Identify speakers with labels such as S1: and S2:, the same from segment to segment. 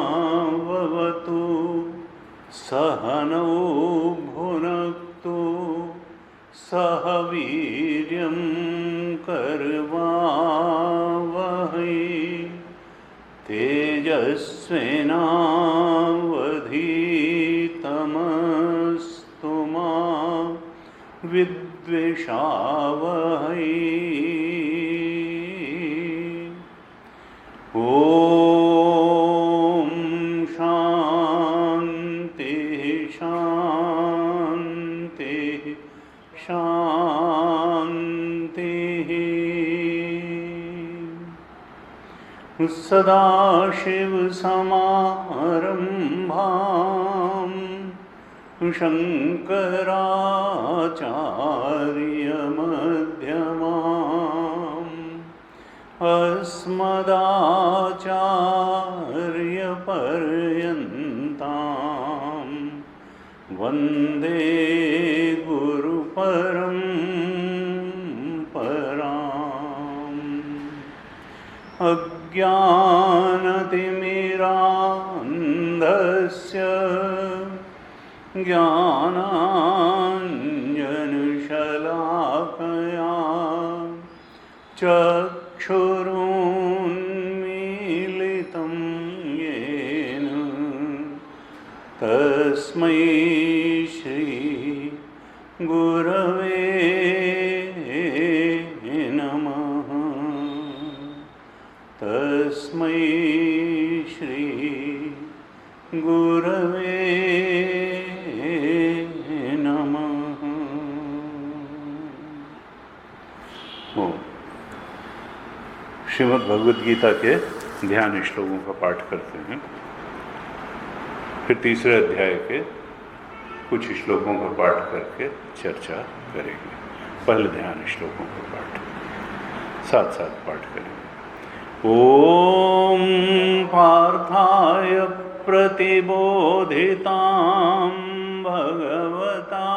S1: सहनावतु सहनौ भुनक्तु सह वीर्यं करवावहै तेजस्विनावधीतमस्तु मा विद्विषावहै। ॐ शान्ति शान्ति शान्तिः। सदाशिवसमारम्भां शङ्कराचार्यमध्यमाम् अस्मदाचार्यपर्यन्तां वन्दे गुरुपरम्पराम्। अज्ञानतिमिरान्धस्य ज्ञानाञ्जनशलाकया चक्षुरुन्मीलितं येन तस्मै श्री गुरवे नमः। तस्मै श्री गुरवे नमः। श्रीमद् भगवद गीता के ध्यान श्लोकों का पाठ करते हैं, फिर तीसरे अध्याय के कुछ श्लोकों का पाठ करके चर्चा करेंगे। पहले ध्यान श्लोकों का पाठ साथ साथ पाठ करेंगे। ओम पार्थाय प्रतिबोधितां भगवता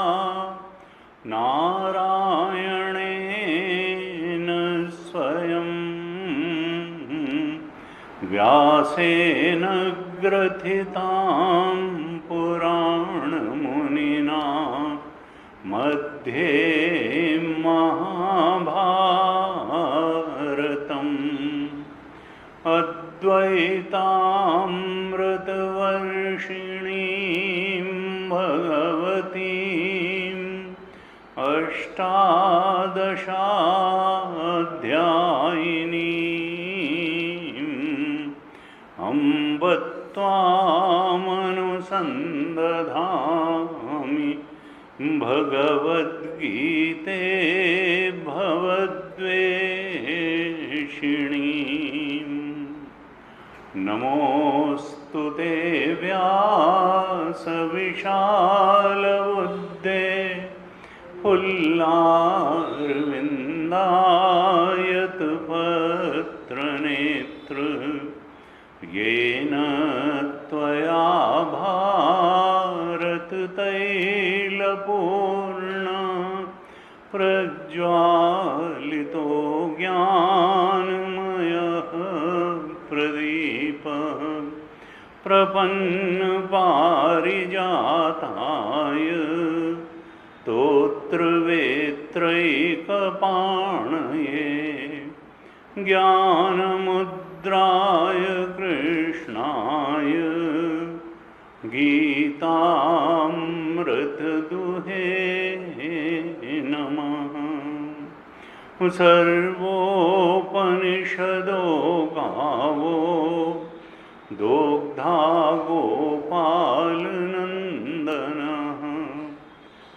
S1: नारायणेन स्वयं व्यासेन ग्रथितां पुराणमुनिना मध्ये महाभारतम् अद्वैतामृतवर्षिणीं भगवतीम् अष्टादशाध्यायिनीम् अम्ब त्वामनुसन्दधामि भगवद्गीते भवद्वेषिणीम्। नमोऽस्तु ते व्यासविशालबुद्धे फुल्लारविन्दायतपत्रनेत्र येन त्वया भारततैलपूर्ण प्रज्वालितो ज्ञानमयः प्रदीपः प्रपन्नपारिजाताय स्तोत्रवेत्रैकपाणये ज्ञानमुद्राय कृष्णाय गीतामृतदुहे नमः। सर्वोपनिषदो गावो दोग्धा गोपालनन्दनः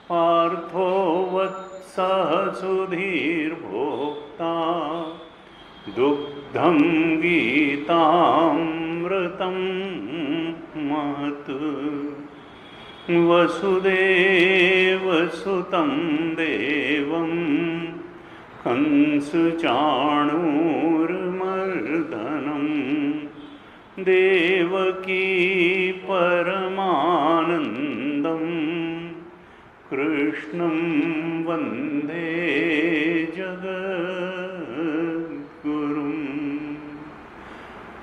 S1: पार्थो वत्स सह सुधीर्भोक्ता दुग्धं गीतामृतं महत् वसुदेवसुतं देवं कंसचाणूरमर्दनं देवकी परमानन्दं कृष्णं वन्दे जगद्गुरुं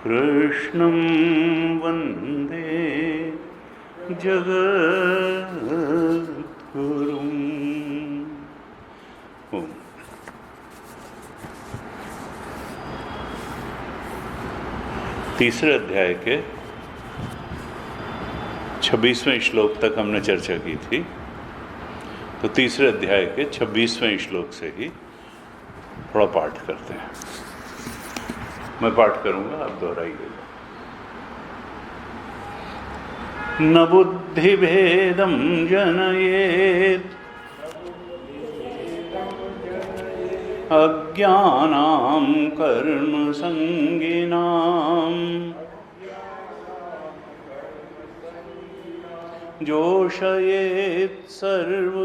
S1: कृष्णं वन्दे जगद्गुरुं। तीसरे अध्याय के 26वें श्लोक तक हमने चर्चा की थी, तो तीसरे अध्याय के 26वें श्लोक से ही थोड़ा पाठ करते हैं। मैं पाठ करूंगा, आप दोहराइएगा। न बुद्धिभेदं जनयेत् अज्ञानां कर्मसंगिनां जोषयेत् सर्वकर्माणि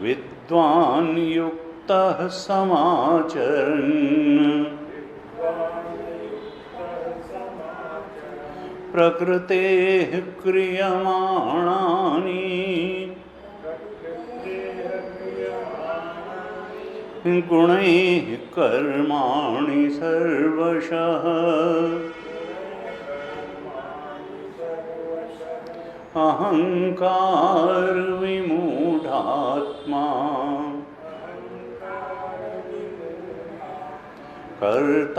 S1: विद्वान् युक्तः समाचरन् प्रकृतेः क्रियमाणानि गुणैः कर्माणि सर्वशः अहंकार विमूढात्मा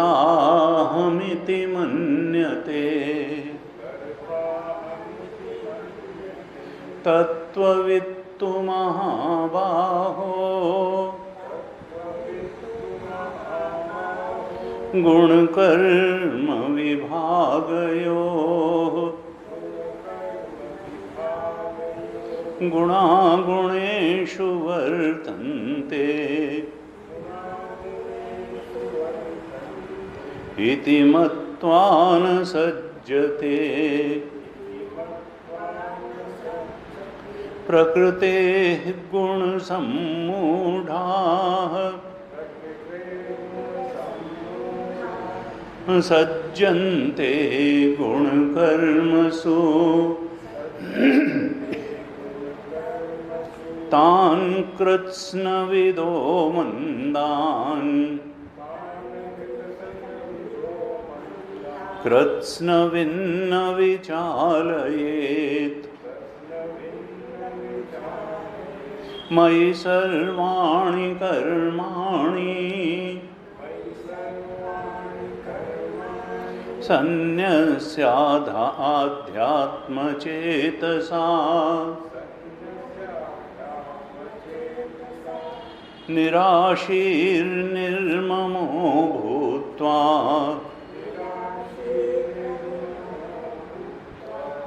S1: कर्ताहमिति मन्यते तत्त्ववित्तु महाबाहो गुणकर्म विभागयोः गुणागुणेषु वर्तन्ते इति मत्वा न सज्जते प्रकृतेः गुणसम्मूढाः सज्जन्ते गुणकर्मसु तान् कृत्स्नविदो मन्दान् कृत्स्नविन्न विचालयेत् मयि सर्वाणि कर्माणि सन्न्यस्याध्यात्मचेतसा निराशीर्निर्ममो भूत्वा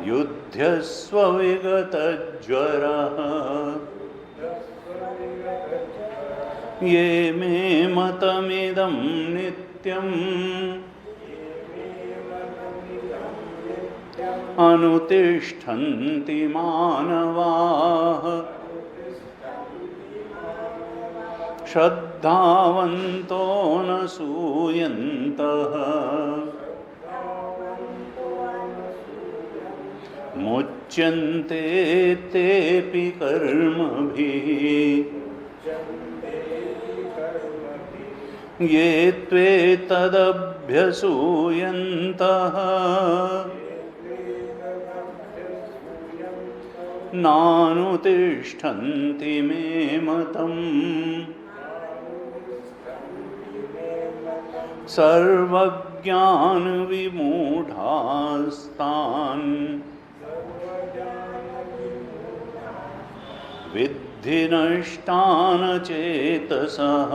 S1: युध्यस्व विगतज्वरः ये मे मतमिदं नित्यम् अनुतिष्ठन्ति मानवाः श्रद्धावन्तो न सूयन्तः मुच्यन्ते तेऽपि कर्मभिः ये त्वेतदभ्यसूयन्तः नानुतिष्ठन्ति मे मतम् सर्वज्ञानविमूढास्तान् विद्धि नष्टान् चेतसः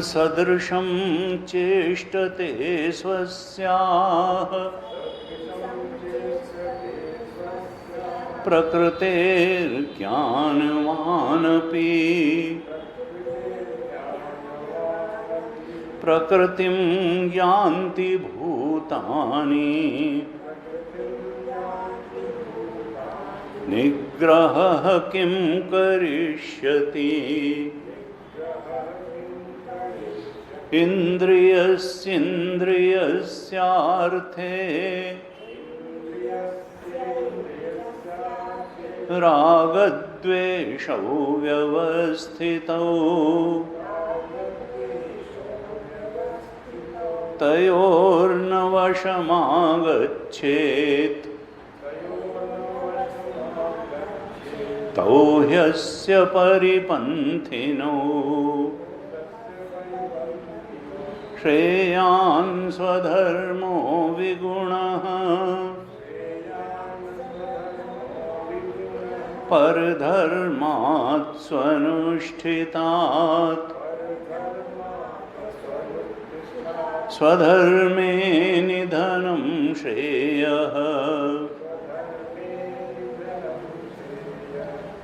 S1: सदृशं चेष्टते स्वस्याः प्रकृतेर्ज्ञानवानपि प्रकृतिं यान्ति भूतानि निग्रहः किं करिष्यति इन्द्रियस्येन्द्रियस्यार्थे रागद्वेषौ व्यवस्थितौ तयोर्न वशमागच्छेत् तौ ह्यस्य परिपन्थिनौ श्रेयान् स्वधर्मो विगुणः परधर्मात् स्वनुष्ठितात् स्वधर्मे निधनं श्रेयः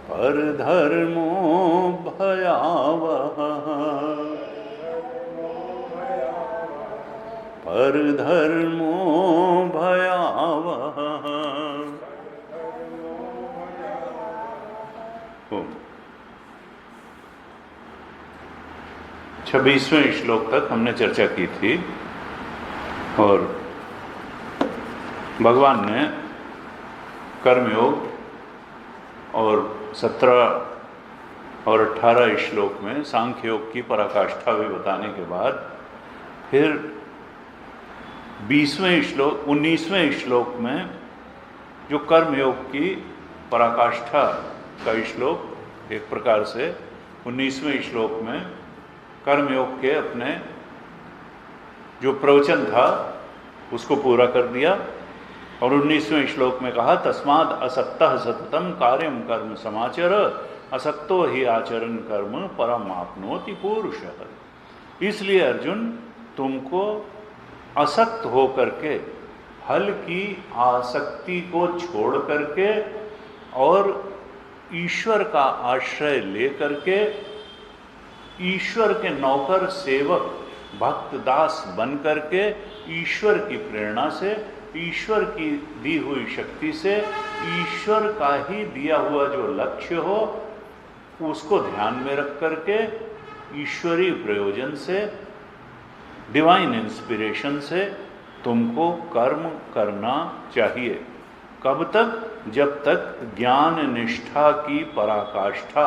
S1: परधर्मो भयावहः परधर्मो भयावहः। 26वें श्लोक तक हमने चर्चा की थी और भगवान ने कर्मयोग और 17 और 18 श्लोक में सांख्य योग की पराकाष्ठा भी बताने के बाद फिर 19वें श्लोक में जो कर्मयोग की पराकाष्ठा का श्लोक, एक प्रकार से 19वें श्लोक में कर्मयोग के अपने जो प्रवचन था उसको पूरा कर दिया और 19वें श्लोक में कहा तस्माद् असक्तः सततं कार्यं कर्म समाचर असक्तो हि आचरण कर्म परम आपनोति पुरुषः। इसलिए अर्जुन तुमको असक्त हो करके फल की आसक्ति को छोड़ करके और ईश्वर का आश्रय ले करके ईश्वर के नौकर सेवक भक्त दास बन करके ईश्वर की प्रेरणा से, ईश्वर की दी हुई शक्ति से, ईश्वर का ही दिया हुआ जो लक्ष्य हो उसको ध्यान में रख करके ईश्वरीय प्रयोजन से, डिवाइन इंस्पिरेशन से तुमको कर्म करना चाहिए। कब तक? जब तक ज्ञान निष्ठा की पराकाष्ठा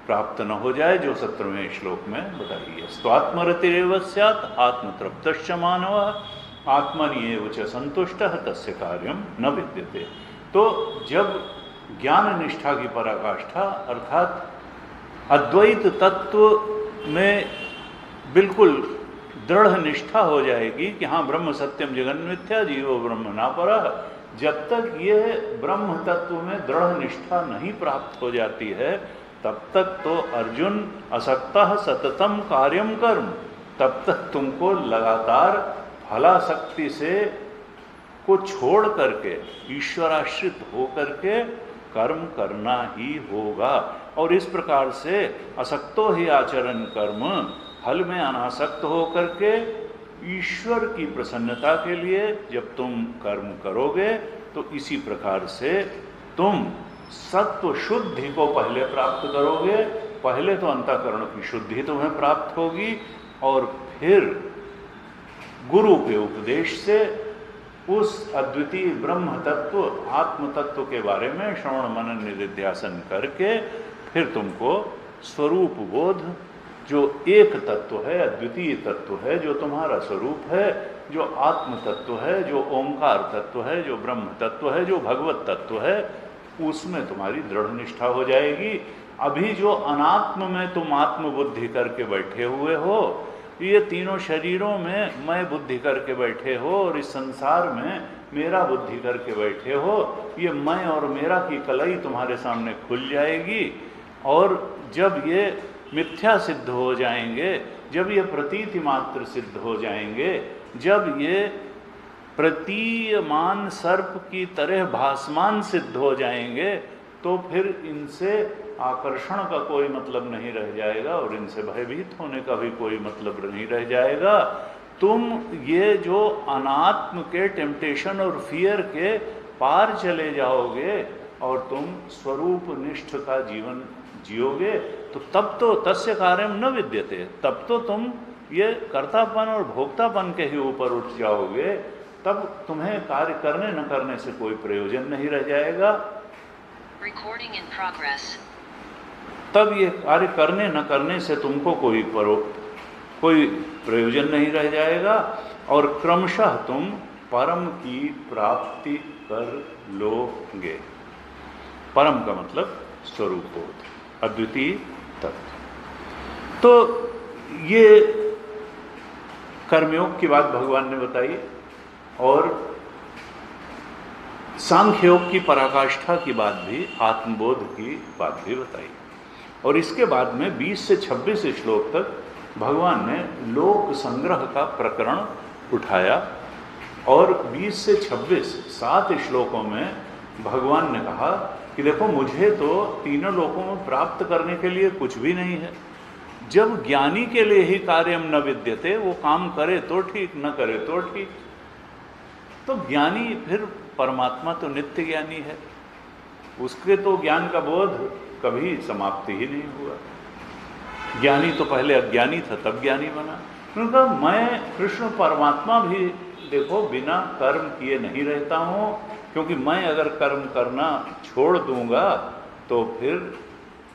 S1: प्राप्त न हो जाए, जो 17वें श्लोक में बताई है। स्वात्मरतिरेव स्यात् आत्मतृप्तश्च मानवः आत्मन्येव च संतुष्टः तस्य कार्यं न विद्यते। तो जब ज्ञान निष्ठा की पराकाष्ठा अर्थात अद्वैत तत्व में बिल्कुल दृढ़ निष्ठा हो जाएगी कि हाँ ब्रह्म सत्यम जगन मिथ्या जीवो ब्रह्म न परः, जब तक ये ब्रह्म तत्व में दृढ़ निष्ठा नहीं प्राप्त हो जाती है तब तक तो अर्जुन असक्तः सततम कार्यम कर्म, तब तक तुमको लगातार फलासक्ति से को छोड़ करके ईश्वराश्रित हो करके कर्म करना ही होगा। और इस प्रकार से असक्तो ही आचरण कर्म, फल में अनासक्त हो करके ईश्वर की प्रसन्नता के लिए जब तुम कर्म करोगे तो इसी प्रकार से तुम सत्व शुद्धि को पहले प्राप्त करोगे। पहले तो अंतःकरण की शुद्धि तुम्हें प्राप्त होगी और फिर गुरु के उपदेश से उस अद्वितीय ब्रह्म तत्व आत्म तत्व के बारे में श्रवण मनन निधिध्यासन करके फिर तुमको स्वरूप बोध, जो एक तत्व है, अद्वितीय तत्व है, जो तुम्हारा स्वरूप है, जो आत्म तत्व है, जो ओंकार तत्व है, जो ब्रह्म तत्व है, जो भगवत तत्व है, उसमें तुम्हारी दृढ़ निष्ठा हो जाएगी। अभी जो अनात्म में तुम आत्म बुद्धि करके बैठे हुए हो, ये तीनों शरीरों में मैं बुद्धि करके बैठे हो और इस संसार में मेरा बुद्धि करके बैठे हो, ये मैं और मेरा की कलई तुम्हारे सामने खुल जाएगी और जब ये मिथ्या सिद्ध हो जाएंगे जब ये प्रतीति मात्र सिद्ध हो जाएंगे, जब ये प्रतीयमान सर्प की तरह भासमान सिद्ध हो जाएंगे, तो फिर इनसे आकर्षण का कोई मतलब नहीं रह जाएगा और इनसे भयभीत होने का भी कोई मतलब नहीं रह जाएगा। तुम ये जो अनात्म के टेम्पटेशन और फियर के पार चले जाओगे और तुम स्वरूप निष्ठ का जीवन जियोगे, तो तब तो तस्य कार्यम न विद्यते, तब तो तुम ये कर्तापन और भोक्तापन के ही ऊपर उठ जाओगे, तब तुम्हें कार्य करने न करने से कोई प्रयोजन नहीं रह जाएगा।
S2: Recording in progress.
S1: तब ये कार्य करने न करने से तुमको कोई प्रयोजन नहीं रह जाएगा और क्रमशः तुम परम की प्राप्ति कर लोगे। परम का मतलब स्वरूप बोध, अद्वितीय तत्व। तो ये कर्मयोग की बात भगवान ने बताई और सांख्य योग की पराकाष्ठा की बात भी, आत्मबोध की बात भी बताई। और इसके बाद में 20 से 26 श्लोक तक भगवान ने लोक संग्रह का प्रकरण उठाया और 20 से 26 7 श्लोकों में भगवान ने कहा कि देखो, मुझे तो तीनों लोकों में प्राप्त करने के लिए कुछ भी नहीं है। जब ज्ञानी के लिए ही कार्यम न विद्यते, वो काम करे तो ठीक, न करे तो ठीक। तो ज्ञानी फिर परमात्मा तो नित्य ज्ञानी है, उसके तो ज्ञान का बोध कभी समाप्ति ही नहीं हुआ। ज्ञानी तो पहले अज्ञानी था, तब ज्ञानी बना। उन्होंने कहा मैं कृष्ण परमात्मा भी देखो बिना कर्म किए नहीं रहता हूँ, क्योंकि मैं अगर कर्म करना छोड़ दूंगा तो फिर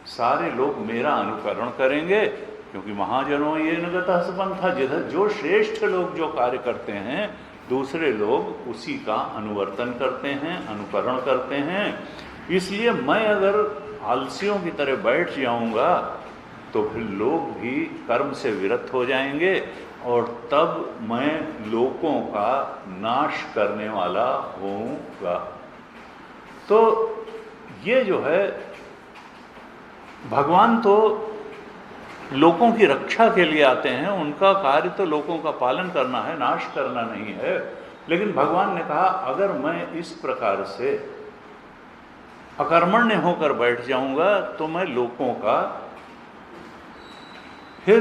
S1: सारे लोग मेरा अनुकरण करेंगे, क्योंकि महाजनों ये नगतः पंथा, जिधर जो श्रेष्ठ लोग जो कार्य करते हैं दूसरे लोग उसी का अनुवर्तन करते हैं, अनुकरण करते हैं। इसलिए मैं अगर आलसियों की तरह बैठ जाऊंगा तो फिर लोग भी कर्म से विरत हो जाएंगे और तब मैं लोकों का नाश करने वाला होऊंगा। तो ये जो है, भगवान तो लोगों की रक्षा के लिए आते हैं, उनका कार्य तो लोगों का पालन करना है, नाश करना नहीं है। लेकिन भगवान ने कहा अगर मैं इस प्रकार से अकर्मण्य होकर बैठ जाऊंगा तो मैं लोगों का फिर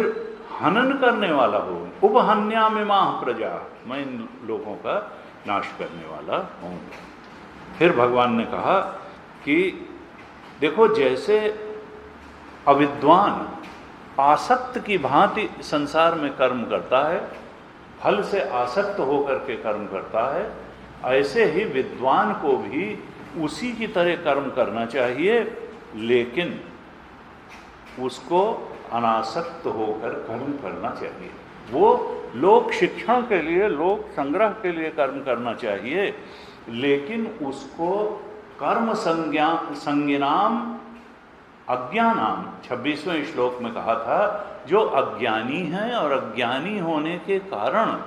S1: हनन करने वाला हूँ। उपहन्यामिमाः प्रजा, मैं इन लोगों का नाश करने वाला हूँ। फिर भगवान ने कहा कि देखो, जैसे अविद्वान आसक्त की भांति संसार में कर्म करता है, फल से आसक्त होकर के कर्म करता है, ऐसे ही विद्वान को भी उसी की तरह कर्म करना चाहिए, लेकिन उसको अनासक्त होकर कर्म करना चाहिए। वो लोक शिक्षण के लिए, लोक संग्रह के लिए कर्म करना चाहिए, लेकिन उसको कर्म संज्ञानाम अज्ञानाम 26वें श्लोक में कहा था, जो अज्ञानी हैं और अज्ञानी होने के कारण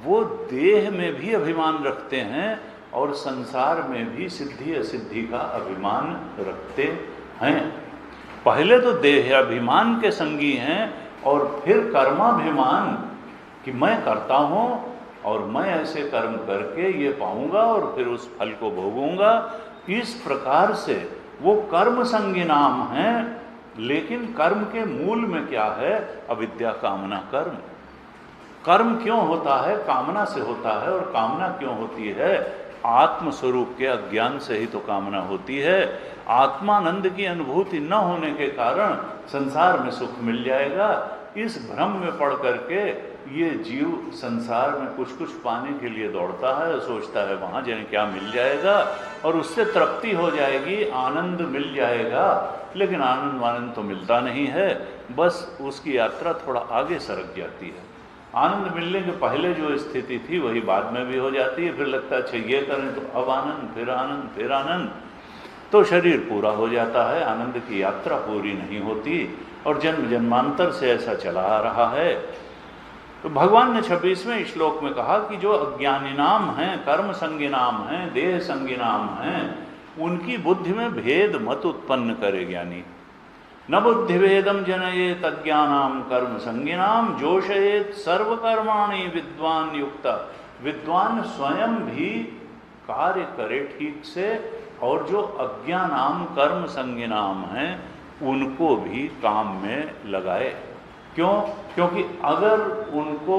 S1: वो देह में भी अभिमान रखते हैं और संसार में भी सिद्धि असिद्धि का अभिमान रखते हैं। पहले तो देहाभिमान के संगी हैं और फिर कर्माभिमान कि मैं करता हूँ और मैं ऐसे कर्म करके ये पाऊंगा और फिर उस फल को भोगूंगा। इस प्रकार से वो कर्म संगी नाम हैं, लेकिन कर्म के मूल में क्या है? अविद्या कामना कर्म। कर्म क्यों होता है? कामना से होता है। और कामना क्यों होती है? आत्मस्वरूप के अज्ञान से ही तो कामना होती है। आत्मानंद की अनुभूति न होने के कारण संसार में सुख मिल जाएगा, इस भ्रम में पड़ करके ये जीव संसार में कुछ कुछ पाने के लिए दौड़ता है, सोचता है वहाँ जाने क्या मिल जाएगा और उससे तृप्ति हो जाएगी, आनंद मिल जाएगा। लेकिन आनंद तो मिलता नहीं है, बस उसकी यात्रा थोड़ा आगे सरक जाती है। आनंद मिलने के पहले जो स्थिति थी वही बाद में भी हो जाती है। फिर लगता है अच्छा ये करें तो अब आनंद, फिर आनंद, फिर आनंद, तो शरीर पूरा हो जाता है, आनंद की यात्रा पूरी नहीं होती और जन्म जन्मांतर से ऐसा चला आ रहा है। तो भगवान ने 26वें श्लोक में कहा कि जो अज्ञानी नाम हैं, कर्म संगी नाम हैं, देह संगी नाम हैं, उनकी बुद्धि में भेद मत उत्पन्न करे ज्ञानी। न बुद्धिभेदम जनयेत अज्ञानाम कर्म संगिनाम जोशयेत सर्वकर्माणि विद्वान युक्त। विद्वान स्वयं भी कार्य करे ठीक से, और जो अज्ञानाम कर्म संगिनाम हैं उनको भी काम में लगाए। क्यों? क्योंकि अगर उनको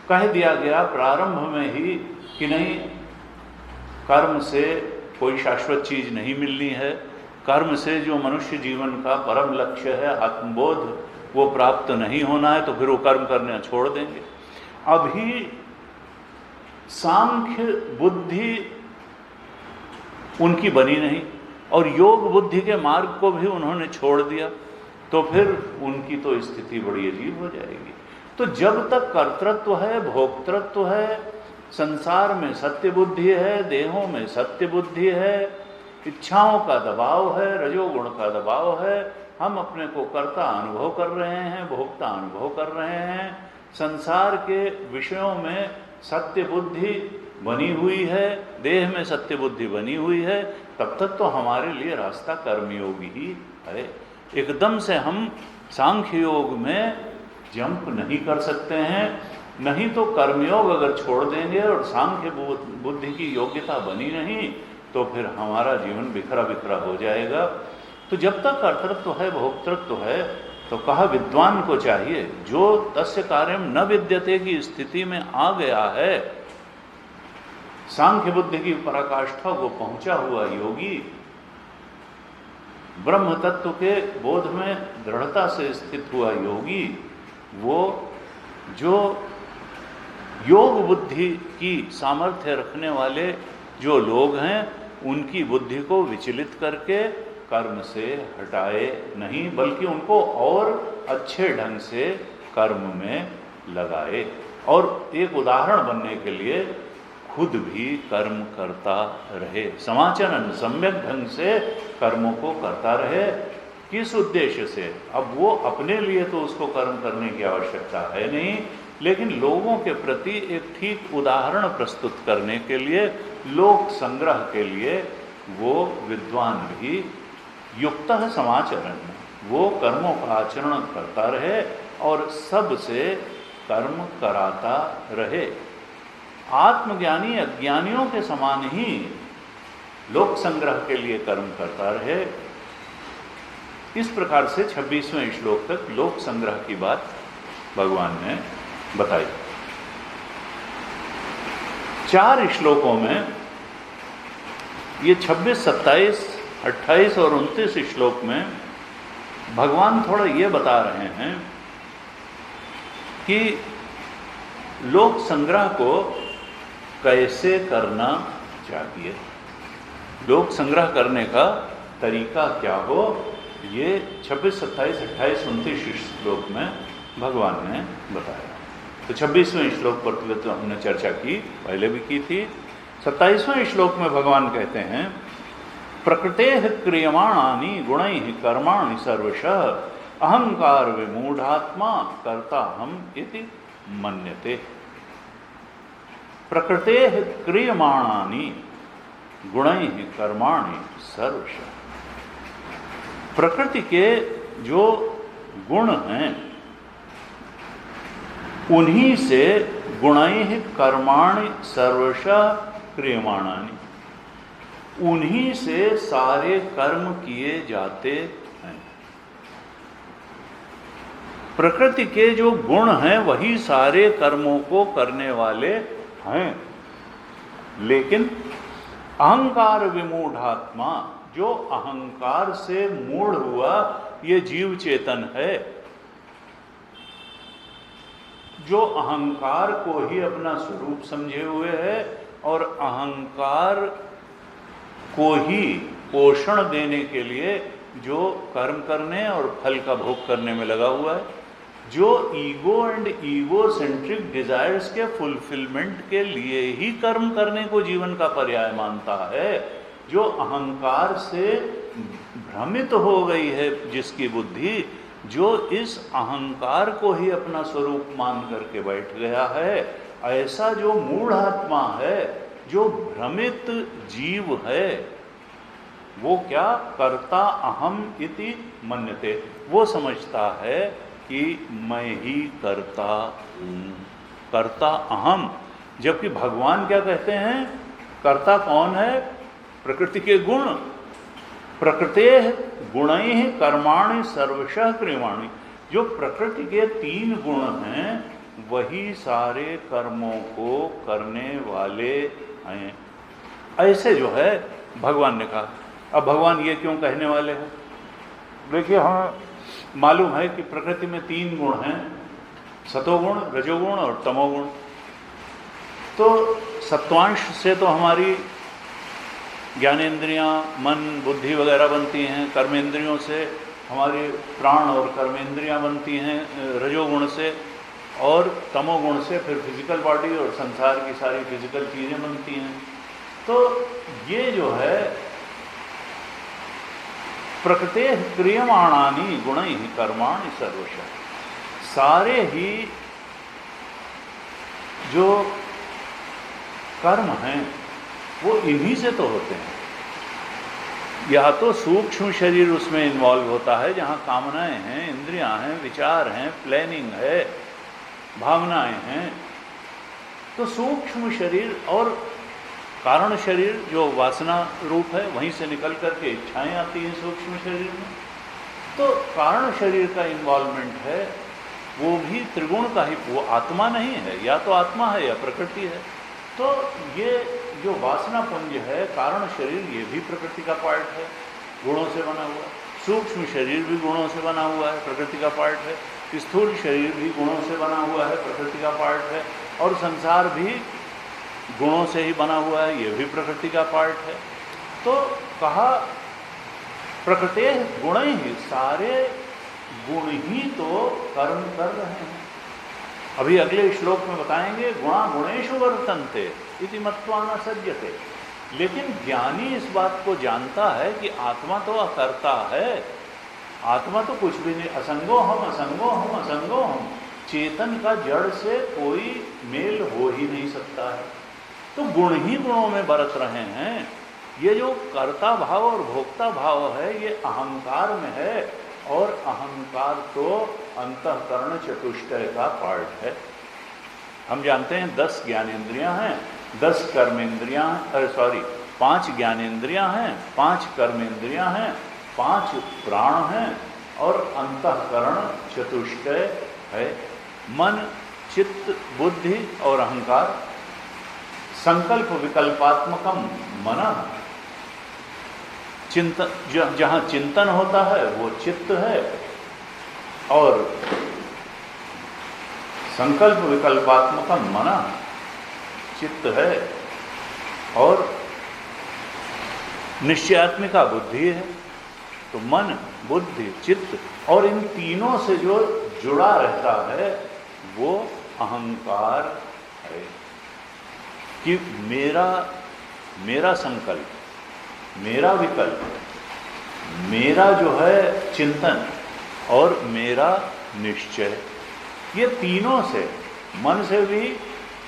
S1: कह दिया गया प्रारंभ में ही कि नहीं, कर्म से कोई शाश्वत चीज नहीं मिलनी है, कर्म से जो मनुष्य जीवन का परम लक्ष्य है आत्मबोध वो प्राप्त नहीं होना है, तो फिर वो कर्म करना छोड़ देंगे। अभी सांख्य बुद्धि उनकी बनी नहीं और योग बुद्धि के मार्ग को भी उन्होंने छोड़ दिया, तो फिर उनकी तो स्थिति बड़ी अजीब हो जाएगी। तो जब तक कर्तृत्व है, भोक्तृत्व है, संसार में सत्य बुद्धि है, देहों में सत्य बुद्धि है, इच्छाओं का दबाव है, रजोगुण का दबाव है, हम अपने को कर्ता अनुभव कर रहे हैं, भोक्ता अनुभव कर रहे हैं, संसार के विषयों में सत्य बुद्धि बनी हुई है, देह में सत्य बुद्धि बनी हुई है, तब तक तो हमारे लिए रास्ता कर्मयोग ही है। एकदम से हम सांख्य योग में जंप नहीं कर सकते हैं, नहीं तो कर्मयोग अगर छोड़ देंगे और सांख्य बुद्धि की योग्यता बनी नहीं तो फिर हमारा जीवन बिखरा बिखरा हो जाएगा। तो जब तक कर्तृत्व है, भोक्तृत्व है, तो कहा विद्वान को चाहिए, जो तस्य कार्यम न विद्यते की स्थिति में आ गया है, सांख्य बुद्धि की पराकाष्ठा को पहुंचा हुआ योगी, ब्रह्म तत्व के बोध में दृढ़ता से स्थित हुआ योगी, वो जो योग बुद्धि की सामर्थ्य रखने वाले जो लोग हैं उनकी बुद्धि को विचलित करके कर्म से हटाए नहीं, बल्कि उनको और अच्छे ढंग से कर्म में लगाए। और एक उदाहरण बनने के लिए खुद भी कर्म करता रहे, समाचरण सम्यक ढंग से कर्मों को करता रहे। किस उद्देश्य से? अब वो अपने लिए तो उसको कर्म करने की आवश्यकता है नहीं, लेकिन लोगों के प्रति एक ठीक उदाहरण प्रस्तुत करने के लिए, लोक संग्रह के लिए वो विद्वान भी युक्त है समाचरण में, वो कर्मों का आचरण करता रहे और सबसे कर्म कराता रहे। आत्मज्ञानी अज्ञानियों के समान ही लोक संग्रह के लिए कर्म करता रहे। इस प्रकार से 26वें श्लोक तक लोक संग्रह की बात भगवान ने बताई। 4 श्लोकों में ये 26, 27, 28 और 29 श्लोक में भगवान थोड़ा ये बता रहे हैं कि लोक संग्रह को कैसे करना चाहिए, लोक संग्रह करने का तरीका क्या हो, ये 26, 27, 28, 29 श्लोक में भगवान ने बताया। तो 26वें श्लोक पर तो हमने चर्चा की, पहले भी की थी। 27वें श्लोक में भगवान कहते हैं, प्रकृतेः क्रियमाणानि गुणैः कर्माणि सर्वशः अहंकार विमूढ़ात्मा कर्ताहम् इति मन्यते। प्रकृतेः क्रियमाणानि गुणैः कर्माणि सर्वशः, प्रकृति के जो गुण हैं उन्हीं से गुणैः कर्माणि सर्वशः क्रियमाणानि, उन्हीं से सारे कर्म किए जाते हैं। प्रकृति के जो गुण हैं वही सारे कर्मों को करने वाले हैं, लेकिन अहंकार विमूढ़ात्मा, जो अहंकार से मूढ़ हुआ ये जीव चेतन है, जो अहंकार को ही अपना स्वरूप समझे हुए है और अहंकार को ही पोषण देने के लिए जो कर्म करने और फल का भोग करने में लगा हुआ है, जो ego and ego centric desires के फुलफिलमेंट के लिए ही कर्म करने को जीवन का पर्याय मानता है, जो अहंकार से भ्रमित हो गई है जिसकी बुद्धि, जो इस अहंकार को ही अपना स्वरूप मान करके बैठ गया है, ऐसा जो मूढ़ आत्मा है, जो भ्रमित जीव है, वो क्या, कर्ता अहम इति मन्यते, वो समझता है कि मैं ही कर्ता हूँ, कर्ता अहम। जबकि भगवान क्या कहते हैं, कर्ता कौन है, प्रकृति के गुण, प्रकृते गुणैः कर्माणि सर्वशः क्रियमाणि, जो प्रकृति के 3 गुण हैं वही सारे कर्मों को करने वाले हैं, ऐसे जो है भगवान ने कहा। अब भगवान ये क्यों कहने वाले हैं, देखिए हमें मालूम है कि प्रकृति में 3 गुण हैं, सतोगुण, रजोगुण और तमोगुण। तो सत्वांश से तो हमारी ज्ञानेंद्रियां, मन, बुद्धि वगैरह बनती हैं, कर्मेंद्रियों से हमारे प्राण और कर्मेंद्रियां बनती हैं रजोगुण से, और तमोगुण से फिर फिजिकल बॉडी और संसार की सारी फिजिकल चीज़ें बनती हैं। तो ये जो है प्रकृते क्रियमाणानि गुणैः कर्माणि सर्वशः, सारे ही जो कर्म हैं वो इन्हीं से तो होते हैं। या तो सूक्ष्म शरीर उसमें इन्वॉल्व होता है जहाँ कामनाएं हैं, इंद्रियां हैं, विचार हैं, प्लानिंग है, भावनाएं हैं, तो सूक्ष्म शरीर, और कारण शरीर जो वासना रूप है वहीं से निकल करके इच्छाएं आती हैं सूक्ष्म शरीर में। तो कारण शरीर का इन्वॉल्वमेंट है, वो भी त्रिगुण का ही, वो आत्मा नहीं है, या तो आत्मा है या प्रकृति है। तो ये जो वासना पुंज है, कारण शरीर, ये भी प्रकृति का पार्ट है, गुणों से बना हुआ। सूक्ष्म शरीर भी गुणों से बना हुआ है, प्रकृति का पार्ट है। स्थूल शरीर भी गुणों से बना हुआ है, प्रकृति का पार्ट है। और संसार भी गुणों से ही बना हुआ है, ये भी प्रकृति का पार्ट है। तो कहा प्रकृते गुण ही, सारे गुण ही तो कर्म कर रहे हैं। अभी अगले श्लोक में बताएंगे, गुणा गुणेषु वर्तन्ते इति मत्वा न सज्जते। लेकिन ज्ञानी इस बात को जानता है कि आत्मा तो अकर्ता है, आत्मा तो कुछ भी नहीं, असंगो हम असंगो हम असंगो हम, चेतन का जड़ से कोई मेल हो ही नहीं सकता है। तो गुण ही गुणों में बरत रहे हैं। ये जो कर्ता भाव और भोक्ता भाव है ये अहंकार में है, और अहंकार तो अंतःकरण चतुष्टय का पार्ट है। हम जानते हैं 10 ज्ञानेंद्रियां हैं, 10 कर्मेंद्रियां, 5 ज्ञानेंद्रियां हैं, 5 कर्मेंद्रियां हैं, 5 प्राण हैं, और अंतःकरण चतुष्टय है। मन, चित्त, बुद्धि और अहंकार। संकल्प विकल्पात्मकम मन, चिंतन, जहां चिंतन होता है वो चित्त है, और संकल्प विकल्पात्मकम मन चित्त है, और निश्चयात्मिका बुद्धि है। तो मन, बुद्धि, चित्त, और इन तीनों से जो जुड़ा रहता है वो अहंकार है। कि मेरा संकल्प, मेरा विकल्प, मेरा जो है चिंतन और मेरा निश्चय, ये तीनों से, मन से भी,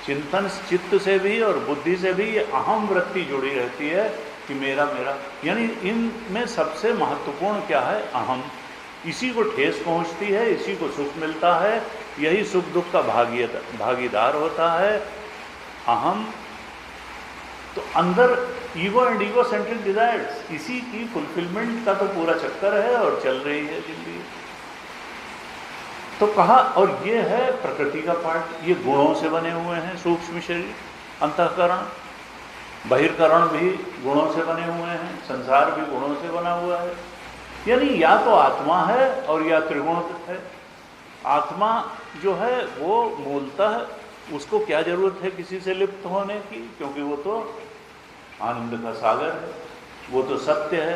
S1: चिंतन चित्त से भी और बुद्धि से भी, ये अहम वृत्ति जुड़ी रहती है कि मेरा मेरा। यानी इनमें सबसे महत्वपूर्ण क्या है, अहम। इसी को ठेस पहुंचती है, इसी को सुख मिलता है, यही सुख दुख का भागीदार होता है अहम। तो अंदर ego and ego centric desires, इसी की फुलफिलमेंट का तो पूरा चक्कर है और चल रही है जिंदगी। तो कहा, और ये है प्रकृति का पार्ट, ये गुणों से बने हुए हैं सूक्ष्म शरीर, अंतःकरण, बहिर्करण भी गुणों से बने हुए हैं, संसार भी गुणों से बना हुआ है। यानी या तो आत्मा है और या त्रिगुण है। आत्मा जो है वो मूलतः उसको क्या जरूरत है किसी से लिप्त होने की, क्योंकि वो तो आनंद का सागर है, वो तो सत्य है।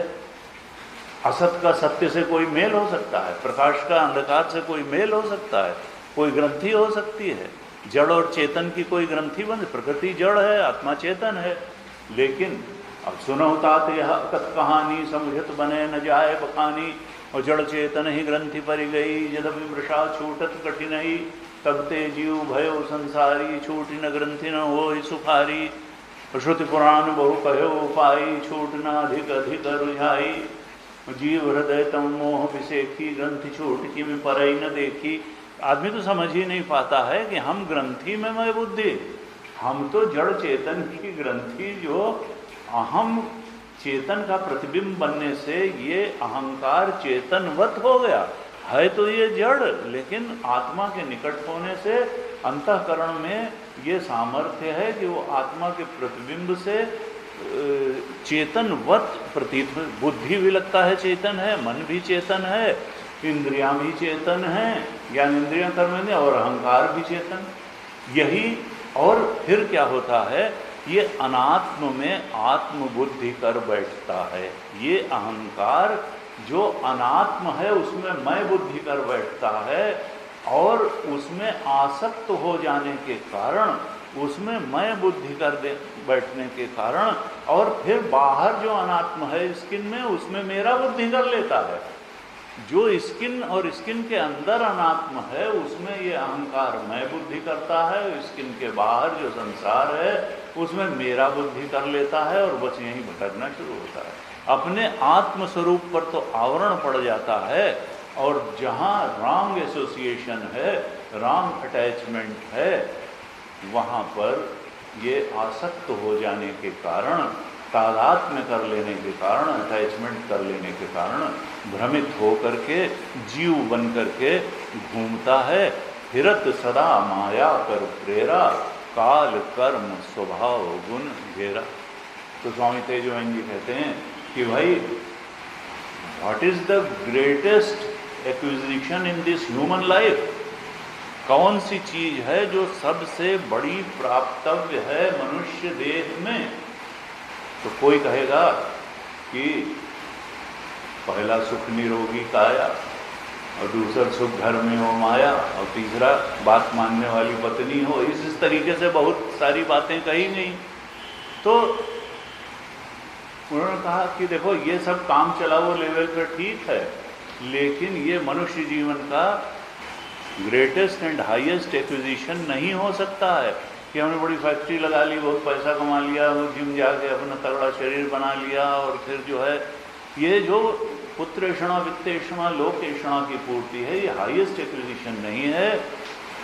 S1: असत का सत्य से कोई मेल हो सकता है, प्रकाश का अंधकार से कोई मेल हो सकता है, कोई ग्रंथि हो सकती है, जड़ और चेतन की कोई ग्रंथि बंद। प्रकृति जड़ है, आत्मा चेतन है। लेकिन अब सुनो तात यह कत कहानी, समझत बने न जाए बखानी, और जड़ चेतन ही ग्रंथि पर गई, यद्यपि मृषा छूटत कठिन ही, तब ते जीव भयो संसारी, छूटी न ग्रंथि न हो सुखारी। श्रुति पुराण बहु कहो पाई, छूट न अधिक अधिक रुझाई। जीव हृदय तम मोह विसेखी, ग्रंथि छूट की में परई न देखी। आदमी तो समझ ही नहीं पाता है कि हम ग्रंथि में मैं बुद्धि, हम तो जड़ चेतन की ग्रंथि, जो अहम चेतन का प्रतिबिंब बनने से ये अहंकार चेतनवत हो गया है। तो ये जड़, लेकिन आत्मा के निकट होने से अंतःकरण में ये सामर्थ्य है कि वो आत्मा के प्रतिबिंब से चेतनवत प्रतीत हो। बुद्धि भी लगता है चेतन है, मन भी चेतन है, इंद्रियां भी चेतन हैं, ज्ञान इंद्रियां कर्मेंद्रिय, और अहंकार भी चेतन। यही, और फिर क्या होता है, ये अनात्म में आत्मबुद्धि कर बैठता है। ये अहंकार जो अनात्म है उसमें मैं बुद्धि कर बैठता है, और उसमें आसक्त हो जाने के कारण, उसमें मैं बुद्धि कर बैठने के कारण, और फिर बाहर जो अनात्म है स्किन में, उसमें मेरा बुद्धि कर लेता है। जो स्किन और स्किन के अंदर अनात्म है उसमें ये अहंकार मैं बुद्धि करता है, स्किन के बाहर जो संसार है उसमें मेरा बुद्धि कर लेता है, और बस यहीं भटकना शुरू होता है। अपने आत्म स्वरूप पर तो आवरण पड़ जाता है, और जहाँ रॉन्ग एसोसिएशन है, रॉन्ग अटैचमेंट है, वहाँ पर ये आसक्त हो जाने के कारण, तादात्म्य कर लेने के कारण, अटैचमेंट कर लेने के कारण भ्रमित हो करके जीव बन करके घूमता है। फिरत सदा माया कर प्रेरा, काल कर्म स्वभाव गुण घेरा। तो स्वामी तेजोवन जी कहते हैं कि भाई, what is the greatest acquisition in this human life? कौन सी चीज है जो सबसे बड़ी प्राप्तव्य है मनुष्य देह में? तो कोई कहेगा कि पहला सुख निरोगी काया, और दूसरा सुख घर में हो माया, और तीसरा बात मानने वाली पत्नी हो। इस तरीके से बहुत सारी बातें कही गई। तो उन्होंने कहा कि देखो, ये सब काम चलाओ लेवल पर ठीक है, लेकिन ये मनुष्य जीवन का ग्रेटेस्ट एंड हाईएस्ट एक्विजिशन नहीं हो सकता है कि हमने बड़ी फैक्ट्री लगा ली, बहुत पैसा कमा लिया, वो जिम जाके अपना तगड़ा शरीर बना लिया, और फिर जो है ये जो पुत्रेषणा वित्तेषणा लोकेषणा की पूर्ति है, ये हाईएस्ट एक्विजिशन नहीं है।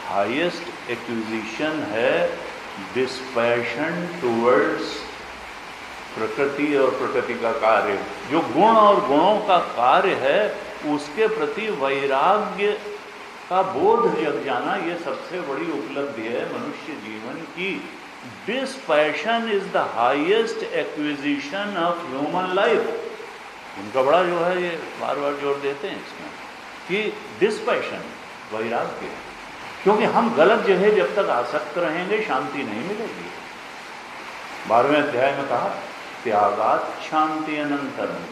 S1: हाईएस्ट एक्विजिशन है डिस्पैशन टूवर्ड्स प्रकृति और प्रकृति का कार्य। जो गुण और गुणों का कार्य है उसके प्रति वैराग्य का बोध जग जाना, ये सबसे बड़ी उपलब्धि है मनुष्य जीवन की। This passion is the highest acquisition of human life. उनका बड़ा जो है ये बार बार जोर देते हैं इसमें कि दिस पैशन, वैराग्य, क्योंकि हम गलत जगह जब तक आसक्त रहेंगे शांति नहीं मिलेगी। 12वें अध्याय में कहा, त्यागात शांति अनंतरम।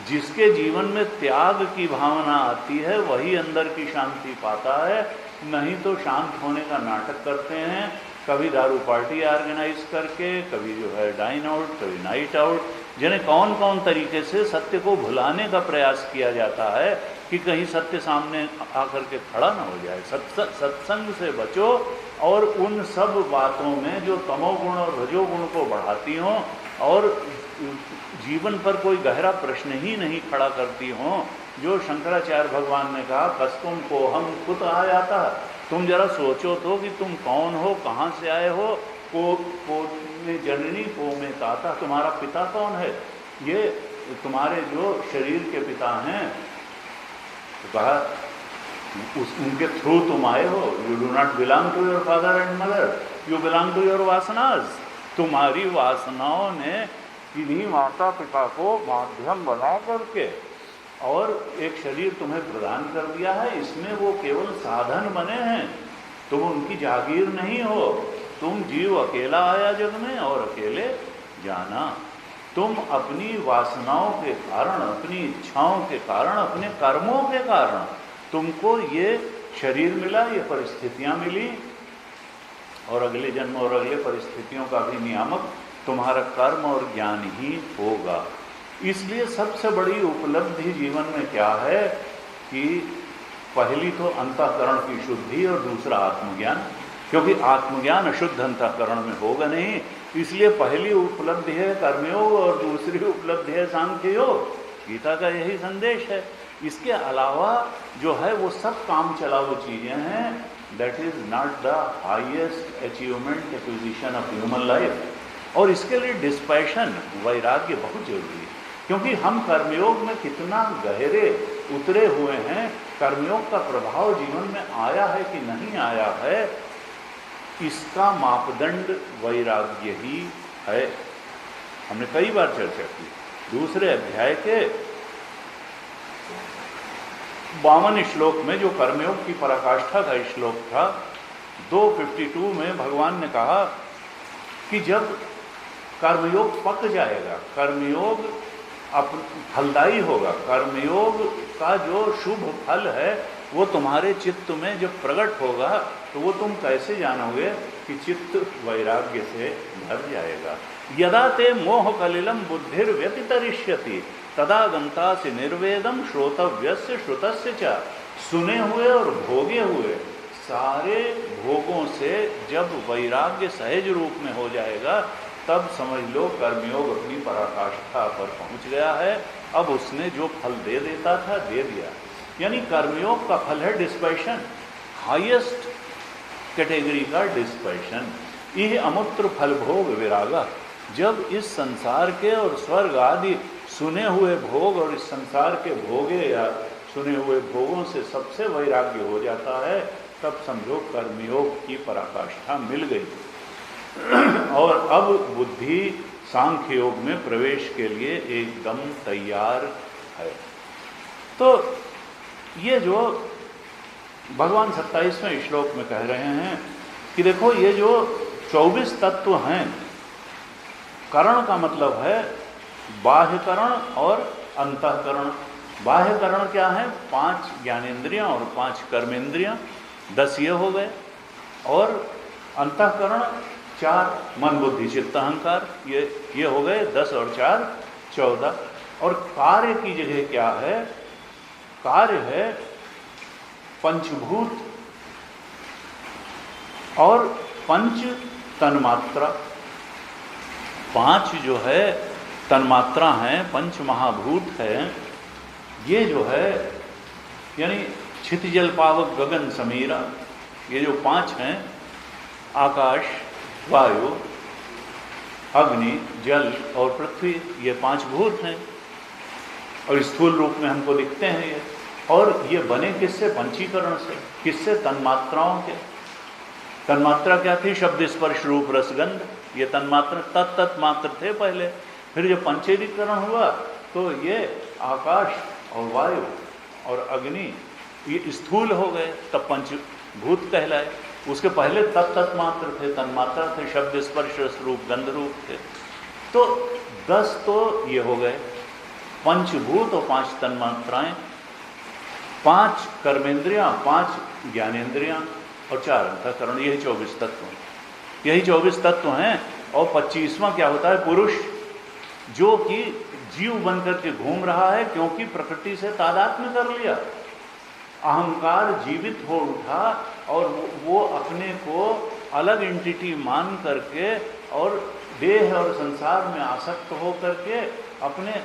S1: जिसके जीवन में त्याग की भावना आती है वही अंदर की शांति पाता है, नहीं तो शांत होने का नाटक करते हैं। कभी दारू पार्टी ऑर्गेनाइज करके, कभी जो है डाइन आउट, कभी नाइट आउट, जिन्हें कौन कौन तरीके से सत्य को भुलाने का प्रयास किया जाता है कि कहीं सत्य सामने आकर के खड़ा ना हो जाए। सत्संग से बचो, और उन सब बातों में जो तमोगुण और रजोगुण को बढ़ाती हों और जीवन पर कोई गहरा प्रश्न ही नहीं खड़ा करती हों। जो शंकराचार्य भगवान ने कहा, कस्तुम को हम खुद आ जाता, तुम जरा सोचो तो कि तुम कौन हो, कहाँ से आए हो। को में जननी, को में ताता, तुम्हारा पिता कौन है? ये तुम्हारे जो शरीर के पिता हैं, तो कहा उनके थ्रू तुम आए हो। You do not belong to your father and mother, you belong to your vasanas. तुम्हारी वासनाओं ने इन्हीं माता पिता को माध्यम बना करके और एक शरीर तुम्हें प्रदान कर दिया है। इसमें वो केवल साधन बने हैं, तुम उनकी जागीर नहीं हो। तुम जीव अकेला आया जग में और अकेले जाना। तुम अपनी वासनाओं के कारण, अपनी इच्छाओं के कारण, अपने कर्मों के कारण तुमको ये शरीर मिला, ये परिस्थितियां मिली, और अगले जन्म और अगले परिस्थितियों का भी नियामक तुम्हारा कर्म और ज्ञान ही होगा। इसलिए सबसे बड़ी उपलब्धि जीवन में क्या है कि पहली तो अंतःकरण की शुद्धि और दूसरा आत्मज्ञान, क्योंकि आत्मज्ञान अशुद्ध अंतःकरण में होगा नहीं। इसलिए पहली उपलब्धि है कर्मयोग और दूसरी उपलब्धि है सांख्य योग। गीता का यही संदेश है। इसके अलावा जो है वो सब काम चलाऊ चीजें हैं। That is not the highest achievement acquisition of human life. और इसके लिए डिस्पैशन, वैराग्य बहुत जरूरी है, क्योंकि हम कर्मयोग में कितना गहरे उतरे हुए हैं, कर्मयोग का प्रभाव जीवन में आया है कि नहीं आया है, इसका मापदंड वैराग्य ही है। हमने कई बार चर्चा की। दूसरे अध्याय के 52 श्लोक में जो कर्मयोग की पराकाष्ठा का श्लोक था, 252 में भगवान ने कहा कि जब कर्मयोग पक जाएगा, कर्मयोग फलदायी होगा, कर्मयोग का जो शुभ फल है वो तुम्हारे चित्त में जब प्रकट होगा तो वो तुम कैसे जानोगे कि चित्त वैराग्य से भर जाएगा। यदा ते मोह कलिलम बुद्धिर व्यतितरिष्यति तदा गंतासि निर्वेदम श्रोतव्यस्य श्रुतस्य च। सुने हुए और भोगे हुए सारे भोगों से जब वैराग्य सहज रूप में हो जाएगा तब समझ लो कर्मयोग अपनी पराकाष्ठा पर पहुंच गया है। अब उसने जो फल दे देता था दे दिया। यानी कर्मयोग का फल है डिस्पैशन, हाईएस्ट कैटेगरी का डिस्पैशन। यह अमूत्र फल भोग विरागा। जब इस संसार के और स्वर्ग आदि सुने हुए भोग और इस संसार के भोगे या सुने हुए भोगों से सबसे वैराग्य हो जाता है, तब समझो कर्मयोग की पराकाष्ठा मिल गई। और अब बुद्धि सांख्य योग में प्रवेश के लिए एकदम तैयार है। तो ये जो भगवान 27वें श्लोक में कह रहे हैं कि देखो ये जो 24 तत्व हैं, करण का मतलब है बाह्यकरण और अंतःकरण। बाह्यकरण क्या है? 5 ज्ञानेंद्रियां और 5 कर्मेंद्रियां, 10 ये हो गए। और अंतःकरण 4 मन बुद्धि चित्त अहंकार, ये हो गए 10 और 4 14। और कार्य की जगह क्या है? कार्य है पंचभूत और 5 तन्मात्रा। 5 जो है तन्मात्रा हैं, 5 महाभूत हैं। ये जो है यानी क्षिति जल पावक गगन समीरा, ये जो 5 हैं, आकाश, वायु, अग्नि, जल और पृथ्वी, ये 5 भूत हैं और स्थूल रूप में हमको दिखते हैं ये। और ये बने किससे? पंचीकरण से। किससे? तन्मात्राओं के। तन्मात्रा क्या थी? शब्द स्पर्श रूप रसगंध, ये तन्मात्रा तत्त मात्र थे पहले। फिर जब पंचीकरण हुआ तो ये आकाश और वायु और अग्नि ये स्थूल हो गए, तब पंचभूत कहलाए। उसके पहले तत्त मात्र थे, तन्मात्रा थे, शब्द स्पर्श रस रूप गंध रूप थे। तो 10 तो ये हो गए पंचभूत और 5 तन्मात्राएं, 5 कर्मेंद्रियां, 5 ज्ञानेंद्रियां और 4 अंतःकरण। यही 24 तत्व, यही 24 तत्व हैं। और 25वां क्या होता है? पुरुष, जो कि जीव बनकर के घूम रहा है, क्योंकि प्रकृति से तादात्म्य कर लिया, अहंकार जीवित हो उठा और वो अपने को अलग एंटिटी मान करके और देह और संसार में आसक्त हो करके अपने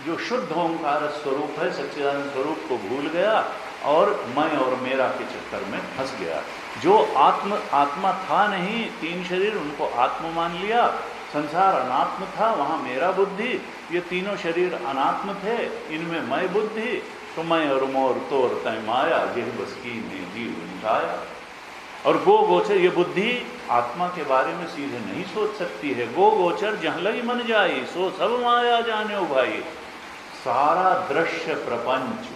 S1: जो शुद्ध ओंकार स्वरूप है, सच्चिदानंद स्वरूप को भूल गया और मैं और मेरा के चक्कर में फंस गया। जो आत्मा था नहीं, 3 शरीर, उनको आत्म मान लिया। संसार अनात्म था, वहाँ मेरा बुद्धि, ये तीनों शरीर अनात्म थे, इनमें मैं बुद्धि। तो मैं और मोर तोर तय माया, यह बस की ने जीव निकाया। और गो गोचर, ये बुद्धि आत्मा के बारे में सीधे नहीं सोच सकती है। गो गोचर जहाँ लगी मन जाई, सो सब माया जाने भाई। सारा दृश्य प्रपंच,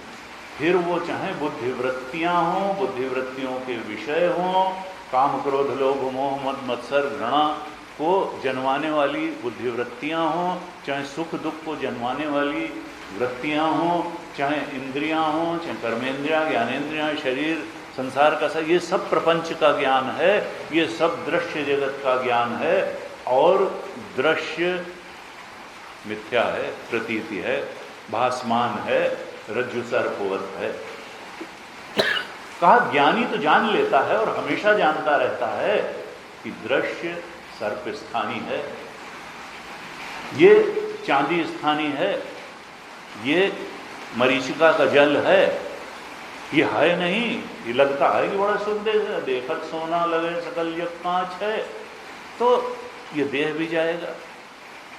S1: फिर वो चाहे बुद्धिवृत्तियां हों, बुद्धिवृत्तियों के विषय हों, काम क्रोध लोभ मोह मद मत्सर घृणा को जन्माने वाली बुद्धिवृत्तियां हों, चाहे सुख दुख को जन्माने वाली वृत्तियां हों, चाहे इंद्रियां हों, चाहे कर्मेंद्रियां, ज्ञानेंद्रियां, शरीर, संसार का सब, ये सब प्रपंच का ज्ञान है, ये सब दृश्य जगत का ज्ञान है। और दृश्य मिथ्या है, प्रतीति है, भासमान है, रज्जु सर्पवत है। कहा ज्ञानी तो जान लेता है और हमेशा जानता रहता है कि दृश्य सर्प स्थानी है, ये चांदी स्थानी है, ये मरीचिका का जल है, ये है नहीं। ये लगता है कि बड़ा सुंदर है, देखत सोना लगे सकल जग कांच है, तो ये देह भी जाएगा,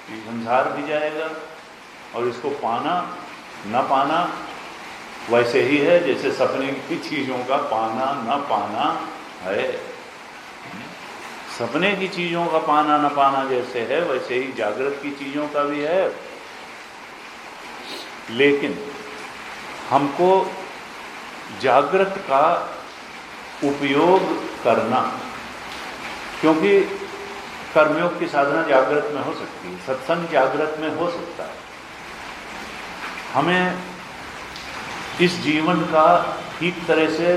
S1: ये संसार भी जाएगा, और इसको पाना न पाना वैसे ही है जैसे सपने की चीज़ों का पाना न पाना है। सपने की चीज़ों का पाना न पाना जैसे है, वैसे ही जागृत की चीज़ों का भी है। लेकिन हमको जागृत का उपयोग करना, क्योंकि कर्मयोग की साधना जागृत में हो सकती है, सत्संग जागृत में हो सकता है। हमें इस जीवन का ठीक तरह से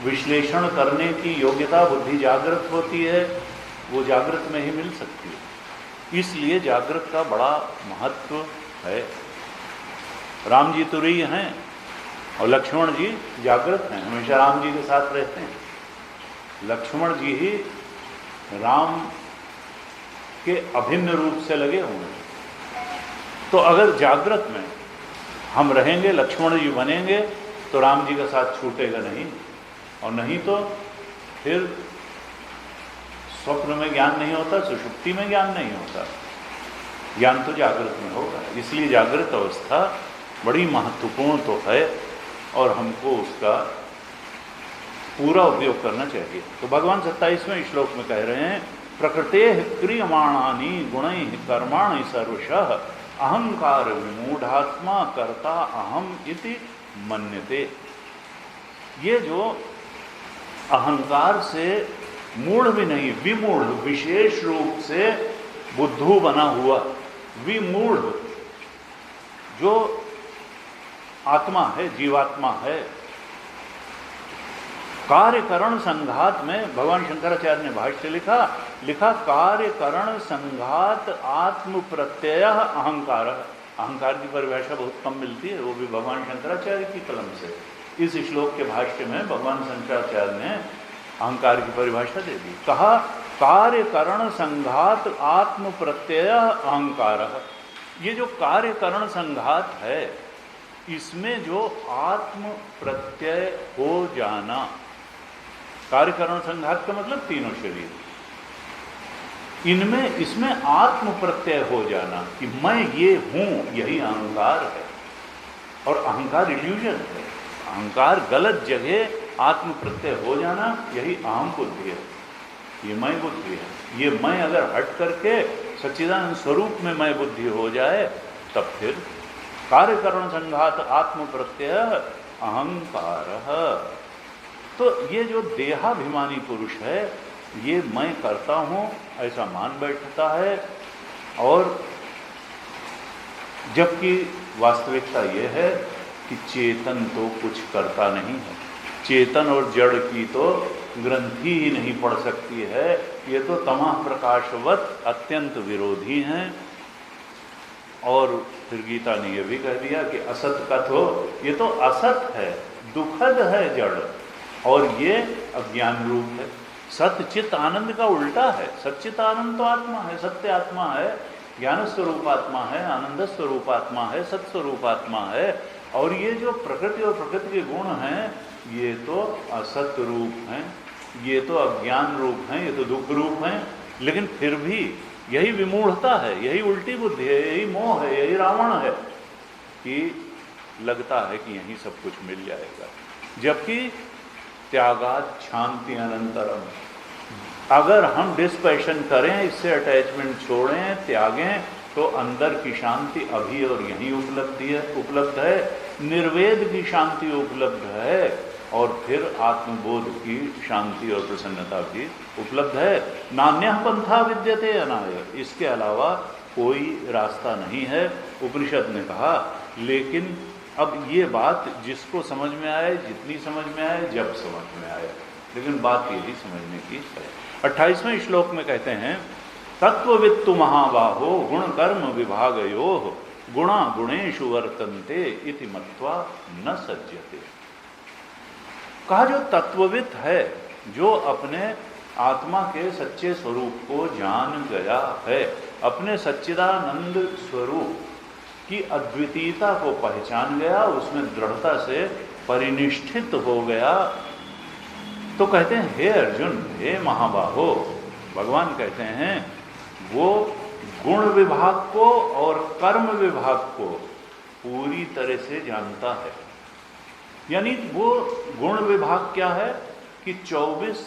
S1: विश्लेषण करने की योग्यता बुद्धि जागृत होती है, वो जागृत में ही मिल सकती है। इसलिए जागृत का बड़ा महत्व है। राम जी तुरीय हैं और लक्ष्मण जी जागृत हैं, हमेशा राम जी के साथ रहते हैं। लक्ष्मण जी ही राम के अभिन्न रूप से लगे हुए हैं। तो अगर जागृत में हम रहेंगे, लक्ष्मण जी बनेंगे, तो राम जी का साथ छूटेगा नहीं, और नहीं तो फिर स्वप्न में ज्ञान नहीं होता, सुषुप्ति में ज्ञान नहीं होता, ज्ञान तो जागृत में होगा। इसलिए जागृत अवस्था बड़ी महत्वपूर्ण तो है, और हमको उसका पूरा उपयोग करना चाहिए। तो भगवान 27वें श्लोक में कह रहे हैं, प्रकृतेः क्रियमाणानि गुणैः कर्माणि सर्वशः अहंकार विमूढ़ात्मा कर्ता अहम इति मन्यते। ये जो अहंकार से मूढ़ भी नहीं, विमूढ़, विशेष रूप से बुद्धू बना हुआ विमूढ़ जो आत्मा है, जीवात्मा है, कार्यकरण संघात में भगवान शंकराचार्य ने भाष्य लिखा कार्यकरण संघात आत्म प्रत्यय अहंकार। अहंकार की परिभाषा बहुत कम मिलती है, वो भी भगवान शंकराचार्य की कलम से। इस श्लोक के भाष्य में भगवान शंकराचार्य ने अहंकार की परिभाषा दे दी। कहा कार्यकरण संघात आत्म प्रत्यय अहंकार। ये जो कार्यकरण संघात है, इसमें जो आत्म प्रत्यय हो जाना, कार्यकरण संघात का मतलब तीनों शरीर, इनमें इसमें आत्म प्रत्यय हो जाना कि मैं ये हूं, यही अहंकार है। और अहंकार इल्यूजन है, अहंकार गलत जगह आत्म प्रत्यय हो जाना, यही अहम बुद्धि है, ये मैं बुद्धि है। ये मैं अगर हट करके सच्चिदानंद स्वरूप में मैं बुद्धि हो जाए, तब फिर कार्यकरण संघात आत्म प्रत्यय अहंकार। तो ये जो देहाभिमानी पुरुष है, ये मैं करता हूं ऐसा मान बैठता है, और जबकि वास्तविकता ये है कि चेतन तो कुछ करता नहीं है। चेतन और जड़ की तो ग्रंथि ही नहीं पड़ सकती है, ये तो तमः प्रकाशवत अत्यंत विरोधी हैं। और फिर गीता ने यह भी कह दिया कि असत कथो, ये तो असत है, दुखद है जड़, और ये अज्ञान रूप है। सत्चित आनंद का उल्टा है। सच्चित आनंद तो आत्मा है, सत्य आत्मा है, ज्ञान स्वरूप आत्मा है, आनंद स्वरूप आत्मा है, सत्स्वरूप आत्मा है। और ये जो प्रकृति और प्रकृति के गुण हैं, ये तो असत रूप हैं, ये तो अज्ञान रूप हैं, ये तो दुख रूप हैं। लेकिन फिर भी यही विमूढ़ता है, यही उल्टी बुद्धि है, यही मोह है, यही रावण है कि लगता है कि यहीं सब कुछ मिल जाएगा। जबकि त्यागात शांति अनंतरम, अगर हम डिस्पैशन करें, इससे अटैचमेंट छोड़ें, त्यागें, तो अंदर की शांति अभी और यहीं उपलब्ध है, निर्वेद की शांति उपलब्ध है, और फिर आत्मबोध की शांति और प्रसन्नता भी उपलब्ध है। नान्यः पंथा विद्यते अनाय, इसके अलावा कोई रास्ता नहीं है, उपनिषद ने कहा। लेकिन अब ये बात जिसको समझ में आए, जितनी समझ में आए, जब समझ में आए, लेकिन बात यही समझने की है। 28वें श्लोक में कहते हैं, तत्ववित्तु महाबाहो गुण कर्म विभागयोः गुणा गुणेषु वर्तन्ते इति मत्वा न सज्जते। कहा जो तत्ववित् है, जो अपने आत्मा के सच्चे स्वरूप को जान गया है, अपने सच्चिदानंद स्वरूप की अद्वितीयता को पहचान गया, उसमें दृढ़ता से परिनिष्ठित हो गया, तो कहते हैं हे अर्जुन, हे महाबाहो, भगवान कहते हैं वो गुण विभाग को और कर्म विभाग को पूरी तरह से जानता है। यानी वो गुण विभाग क्या है कि 24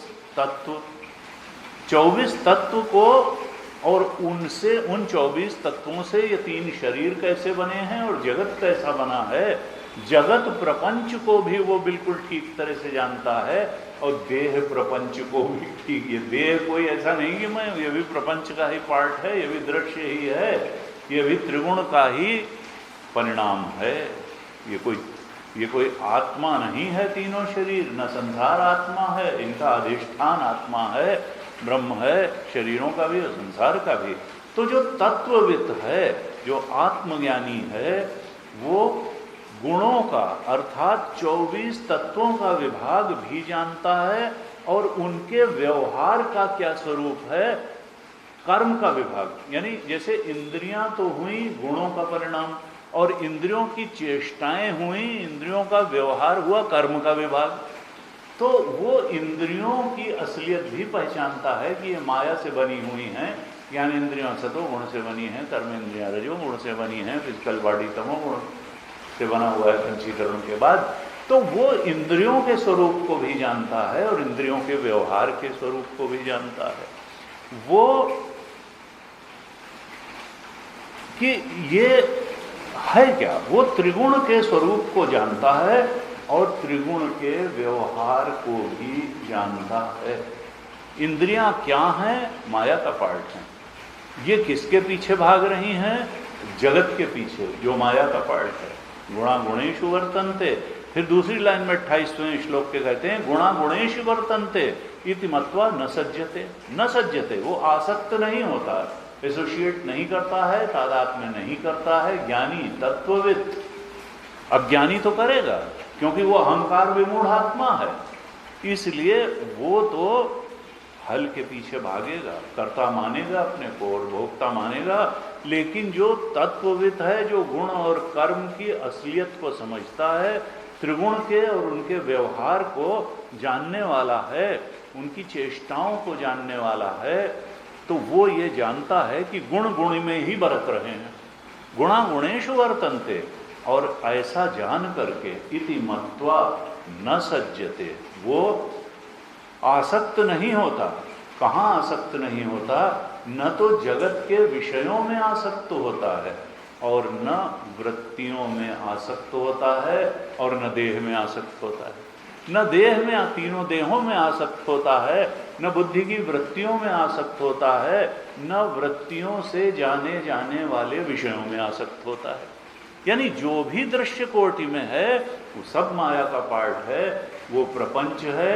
S1: तत्व को, और उनसे, उन 24 तत्वों से ये 3 शरीर कैसे बने हैं और जगत कैसा बना है, जगत प्रपंच को भी वो बिल्कुल ठीक तरह से जानता है, और देह प्रपंच को भी ठीक। ये देह कोई ऐसा नहीं कि मैं, ये भी प्रपंच का ही पार्ट है, ये भी दृश्य ही है, ये भी त्रिगुण का ही परिणाम है। ये कोई आत्मा नहीं है तीनों शरीर, न संसार आत्मा है, इनका अधिष्ठान आत्मा है, ब्रह्म है, शरीरों का भी और संसार का भी। तो जो तत्वविद है, जो आत्मज्ञानी है, वो गुणों का अर्थात 24 तत्वों का विभाग भी जानता है, और उनके व्यवहार का क्या स्वरूप है, कर्म का विभाग। यानी जैसे इंद्रियां तो हुई गुणों का परिणाम, और इंद्रियों की चेष्टाएं हुई, इंद्रियों का व्यवहार हुआ कर्म का विभाग। तो वो इंद्रियों की असलियत भी पहचानता है कि ये माया से बनी हुई हैं, ज्ञान इंद्रियों सतो गुण से बनी है, कर्म इंद्रियां रजो गुण से बनी है, फिजिकल बॉडी तमो गुण से बना हुआ है पंचीकरण के बाद। तो वो इंद्रियों के स्वरूप को भी जानता है और इंद्रियों के व्यवहार के स्वरूप को भी जानता है। वो कि ये है क्या, वो त्रिगुण के स्वरूप को जानता है और त्रिगुण के व्यवहार को भी जानता है। इंद्रियां क्या हैं, माया का पार्ट है। ये किसके पीछे भाग रही हैं, जगत के पीछे, जो माया का पार्ट है। गुणा गुणेषु वर्तन्ते, फिर दूसरी लाइन में 28वें श्लोक के कहते हैं गुणा गुणेषु वर्तन्ते इति मत्वा न सज्जते। न सज्जते, वो आसक्त नहीं होता, एसोसिएट नहीं करता है, तादात्म्य नहीं करता है। ज्ञानी तत्वविद, अज्ञानी तो करेगा क्योंकि वो अहंकार विमूढ़ आत्मा है, इसलिए वो तो फल के पीछे भागेगा, कर्ता मानेगा अपने को और भोक्ता मानेगा। लेकिन जो तत्वविद है, जो गुण और कर्म की असलियत को समझता है, त्रिगुण के और उनके व्यवहार को जानने वाला है, उनकी चेष्टाओं को जानने वाला है, तो वो ये जानता है कि गुण गुण में ही बरत रहे हैं, गुणा गुणेषु वर्तन्ते। और ऐसा जान करके इति मत्वा न सज्जते, वो आसक्त नहीं होता। कहाँ आसक्त नहीं होता, न तो जगत के विषयों में आसक्त होता है, और न वृत्तियों में आसक्त होता है, और न देह में आसक्त होता है। न देह में, तीनों देहों में आसक्त होता है, न बुद्धि की वृत्तियों में आसक्त होता है, न वृत्तियों से जाने जाने वाले विषयों में आसक्त होता है। यानी जो भी दृश्य कोटि में है वो सब माया का पार्ट है, वो प्रपंच है,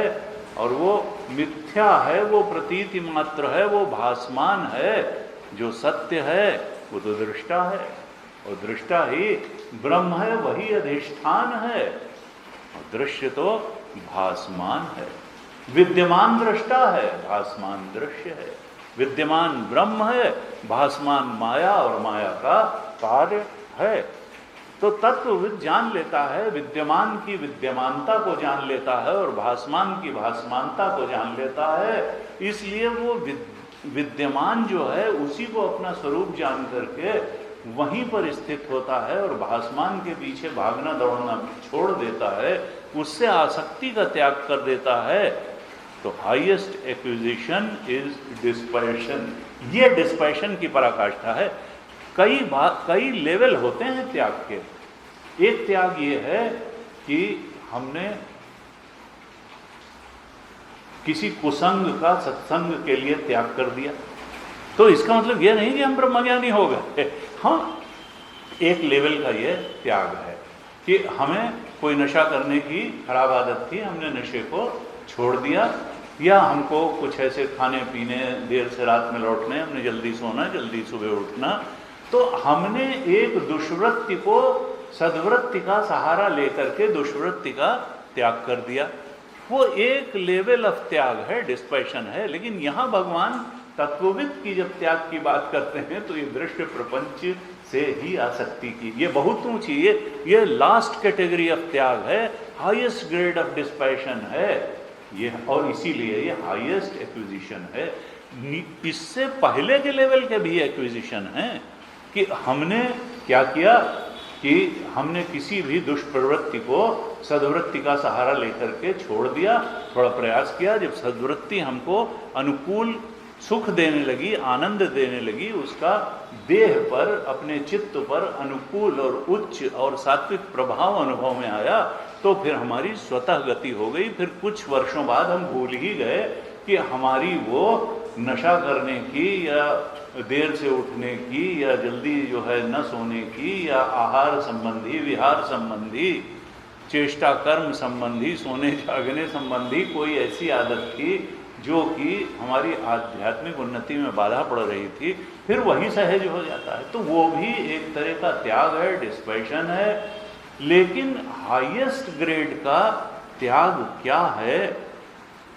S1: और वो मिथ्या है, वो प्रतीति मात्र है, वो भासमान है। जो सत्य है वो तो दृष्टा है, और दृष्टा ही ब्रह्म है, वही अधिष्ठान है, और दृश्य तो भासमान है। विद्यमान दृष्टा है, भासमान दृश्य है। विद्यमान ब्रह्म है, भासमान माया और माया का कार्य है। तो तत्वविद जान लेता है, विद्यमान की विद्यमानता को जान लेता है और भासमान की भासमानता को जान लेता है। इसलिए वो विद्यमान जो है उसी को अपना स्वरूप जान करके वहीं पर स्थित होता है, और भासमान के पीछे भागना दौड़ना छोड़ देता है, उससे आसक्ति का त्याग कर देता है। तो हाईएस्ट एक्विजिशन इज डिस्पर्शन। ये डिस्पर्शन की पराकाष्ठा है। कई लेवल होते हैं त्याग के। एक त्याग ये है कि हमने किसी कुसंग का सत्संग के लिए त्याग कर दिया, तो इसका मतलब ये नहीं कि हम ब्रह्मज्ञानी हो गए। हाँ, एक लेवल का ये त्याग है कि हमें कोई नशा करने की खराब आदत थी, हमने नशे को छोड़ दिया, या हमको कुछ ऐसे खाने पीने, देर से रात में लौटने, हमने जल्दी सोना, जल्दी सुबह उठना, तो हमने एक दुष्वृत्ति को सद्वृत्ति का सहारा लेकर के दुष्वृत्ति का त्याग कर दिया। वो एक लेवल ऑफ त्याग है, डिस्पैशन है। लेकिन यहां भगवान तत्वविद की जब त्याग की बात करते हैं तो ये दृश्य प्रपंच से ही आसक्ति की, ये बहुत ऊंची, ये लास्ट कैटेगरी ऑफ त्याग है, हाईएस्ट ग्रेड ऑफ डिस्पैशन है ये, और इसीलिए ये हाईएस्ट एक्विजिशन है। इससे पहले के लेवल के भी एक्विजिशन है कि हमने क्या किया कि हमने किसी भी दुष्प्रवृत्ति को सद्वृत्ति का सहारा लेकर के छोड़ दिया, थोड़ा प्रयास किया, जब सद्वृत्ति हमको अनुकूल सुख देने लगी, आनंद देने लगी, उसका देह पर, अपने चित्त पर अनुकूल और उच्च और सात्विक प्रभाव अनुभव में आया, तो फिर हमारी स्वतः गति हो गई। फिर कुछ वर्षों बाद हम भूल ही गए कि हमारी वो नशा करने की या देर से उठने की या जल्दी जो है न सोने की या आहार संबंधी, विहार संबंधी, चेष्टा कर्म संबंधी, सोने जागने संबंधी कोई ऐसी आदत थी जो कि हमारी आध्यात्मिक उन्नति में बाधा पड़ रही थी, फिर वही सहज हो जाता है। तो वो भी एक तरह का त्याग है, डिस्पैशन है। लेकिन हाईएस्ट ग्रेड का त्याग क्या है,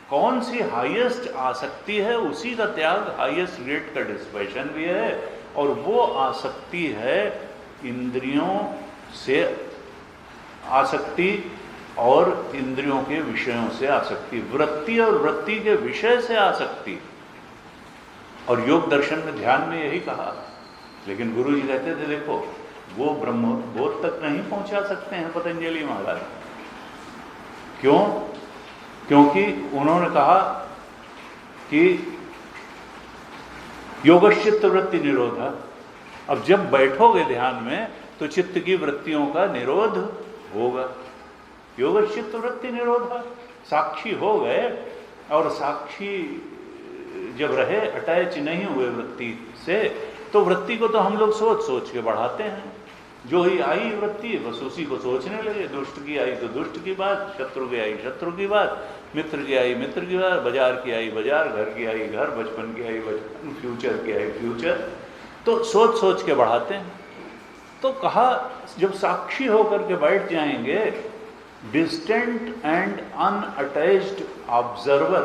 S1: कौन सी हाईएस्ट आसक्ति है, उसी का त्याग हाईएस्ट ग्रेड का डिस्पैशन भी है। और वो आसक्ति है इंद्रियों से आसक्ति और इंद्रियों के विषयों से आसक्ति, वृत्ति और वृत्ति के विषय से आसक्ति। और योग दर्शन में ध्यान में यही कहा। लेकिन गुरु जी कहते थे देखो वो ब्रह्म बोध तक नहीं पहुंचा सकते हैं पतंजलि महाराज। क्यों? क्योंकि उन्होंने कहा कि योगश्चित्त वृत्ति निरोध। अब जब बैठोगे ध्यान में तो चित्त की वृत्तियों का निरोध होगा। योगश्चित्त वृत्ति निरोध, साक्षी हो गए और साक्षी जब रहे, अटैच नहीं हुए वृत्ति से, तो वृत्ति को तो हम लोग सोच सोच के बढ़ाते हैं। जो ही आई वृत्ति बस उसी को सोचने लगे। दुष्ट की आई तो दुष्ट की बात, शत्रु की आई शत्रु की बात, मित्र की आई मित्र की बात, बाजार की आई बाजार, घर की आई घर, बचपन की आई बचपन, फ्यूचर की आई फ्यूचर, तो सोच सोच के बढ़ाते हैं। तो कहा जब साक्षी होकर के बैठ जाएंगे, डिस्टेंट एंड अनअटैच्ड ऑब्जर्वर,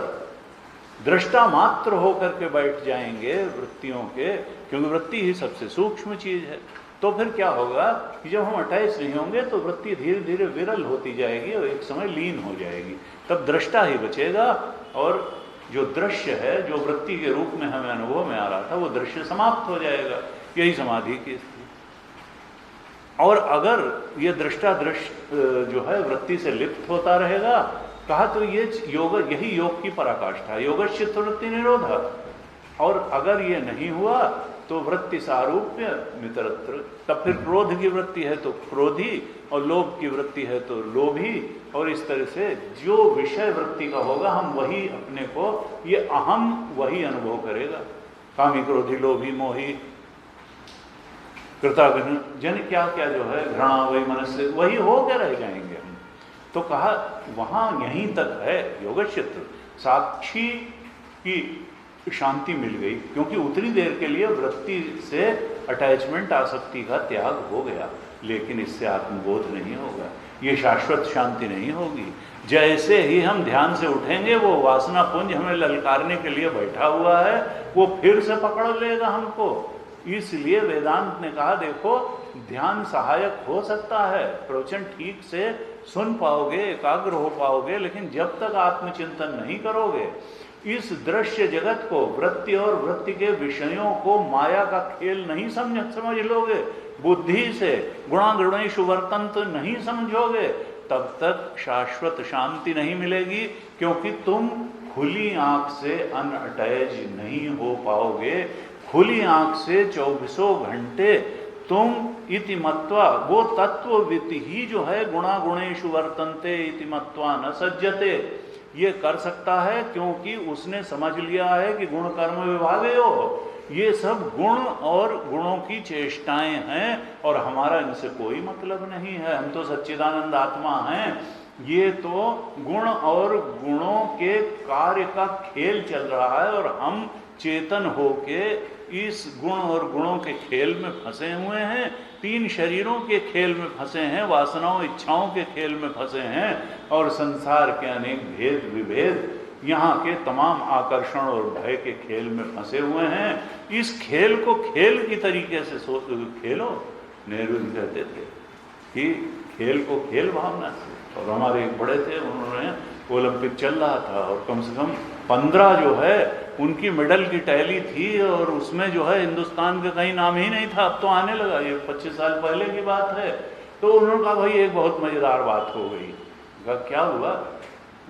S1: दृष्टा मात्र होकर के बैठ जाएंगे वृत्तियों के, क्योंकि वृत्ति ही सबसे सूक्ष्म चीज है। तो फिर क्या होगा कि जब हम अटैच नहीं होंगे तो वृत्ति धीरे धीरे विरल होती जाएगी और एक समय लीन हो जाएगी। तब दृष्टा ही बचेगा और जो दृश्य है, जो वृत्ति के रूप में हमें अनुभव में आ रहा था, वो दृश्य समाप्त हो जाएगा। यही समाधि की स्थिति। और अगर ये दृष्टा दृश्य जो है वृत्ति से लिप्त होता रहेगा, कहा तो ये योग, यही योग की पराकाष्ठा, योगश्चित्त वृत्ति निरोध। और अगर ये नहीं हुआ तो वृत्ति सारूप्य मित्रत्र, तब फिर क्रोध की वृत्ति है तो क्रोधी, और लोभ की वृत्ति है तो लोभी, और इस तरह से जो विषय वृत्ति का होगा हम वही अपने को, ये अहम वही अनुभव करेगा। कामी क्रोधी लोभी मोही कृतघ्न जन क्या क्या जो है, घृणा वही मनस्य, वही हो के रह जाएंगे हम। तो कहा वहां यहीं तक है योगक्षेत्र। साक्षी की शांति मिल गई, क्योंकि उतनी देर के लिए वृत्ति से अटैचमेंट आसक्ति का त्याग हो गया। लेकिन इससे आत्मबोध नहीं होगा, ये शाश्वत शांति नहीं होगी। जैसे ही हम ध्यान से उठेंगे, वो वासना पुंज हमें ललकारने के लिए बैठा हुआ है, वो फिर से पकड़ लेगा हमको। इसलिए वेदांत ने कहा देखो ध्यान सहायक हो सकता है, प्रवचन ठीक से सुन पाओगे, एकाग्र हो पाओगे, लेकिन जब तक आत्मचिंतन नहीं करोगे, इस दृश्य जगत को, वृत्ति और वृत्ति के विषयों को माया का खेल नहीं समझ लोगे, बुद्धि से गुणागुणेषु वर्तन्ते नहीं समझोगे, तब तक शाश्वत शांति नहीं मिलेगी। क्योंकि तुम खुली आंख से अनअटैच नहीं हो पाओगे। खुली आंख से 24 घंटे तुम इति मत्वा, वो तत्ववित् ही जो है गुणागुणेषु वर्तन्ते इति मत्वा न सज्जते, ये कर सकता है क्योंकि उसने समझ लिया है कि गुण कर्म विभागयो, ये सब गुण और गुणों की चेष्टाएं हैं और हमारा इनसे कोई मतलब नहीं है, हम तो सच्चिदानंद आत्मा हैं। ये तो गुण और गुणों के कार्य का खेल चल रहा है और हम चेतन होके इस गुण और गुणों के खेल में फंसे हुए हैं, 3 शरीरों के खेल में फंसे हैं, वासनाओं इच्छाओं के खेल में फंसे हैं, और संसार के अनेक भेद विभेद, यहाँ के तमाम आकर्षण और भय के खेल में फंसे हुए हैं। इस खेल को खेल की तरीके से खेलो। नेहरू जी कहते थे कि खेल को खेल भावना से। और हमारे एक बड़े थे, उन्होंने ओलंपिक चल रहा था और कम से कम 15 जो है उनकी मेडल की टैली थी, और उसमें जो है हिंदुस्तान का कहीं नाम ही नहीं था। अब तो आने लगा, ये 25 साल पहले की बात है। तो उन्होंने कहा भाई एक बहुत मज़ेदार बात हो गई। कहा क्या हुआ?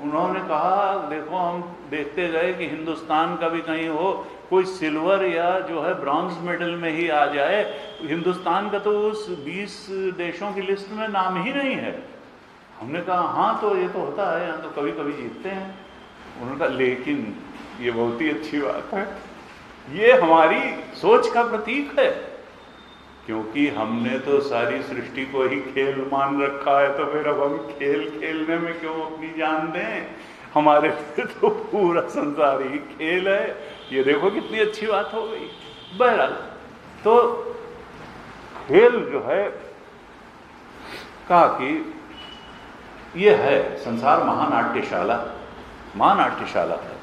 S1: उन्होंने कहा देखो हम देखते गए कि हिंदुस्तान का भी कहीं हो कोई सिल्वर या जो है ब्रॉन्ज मेडल में ही आ जाए, हिंदुस्तान का तो उस 20 देशों की लिस्ट में नाम ही नहीं है। हमने कहा हाँ तो ये तो होता है, यहाँ तो कभी कभी जीतते हैं। उन्होंने कहा लेकिन ये बहुत ही अच्छी बात है, ये हमारी सोच का प्रतीक है, क्योंकि हमने तो सारी सृष्टि को ही खेल मान रखा है, तो फिर अब हम खेल खेलने में क्यों अपनी जान दें? हमारे लिए तो पूरा संसार ही खेल है। ये देखो कितनी अच्छी बात हो गई। बहरहाल तो खेल जो है कहा कि ये है संसार महानाट्यशाला, महानाट्यशाला है।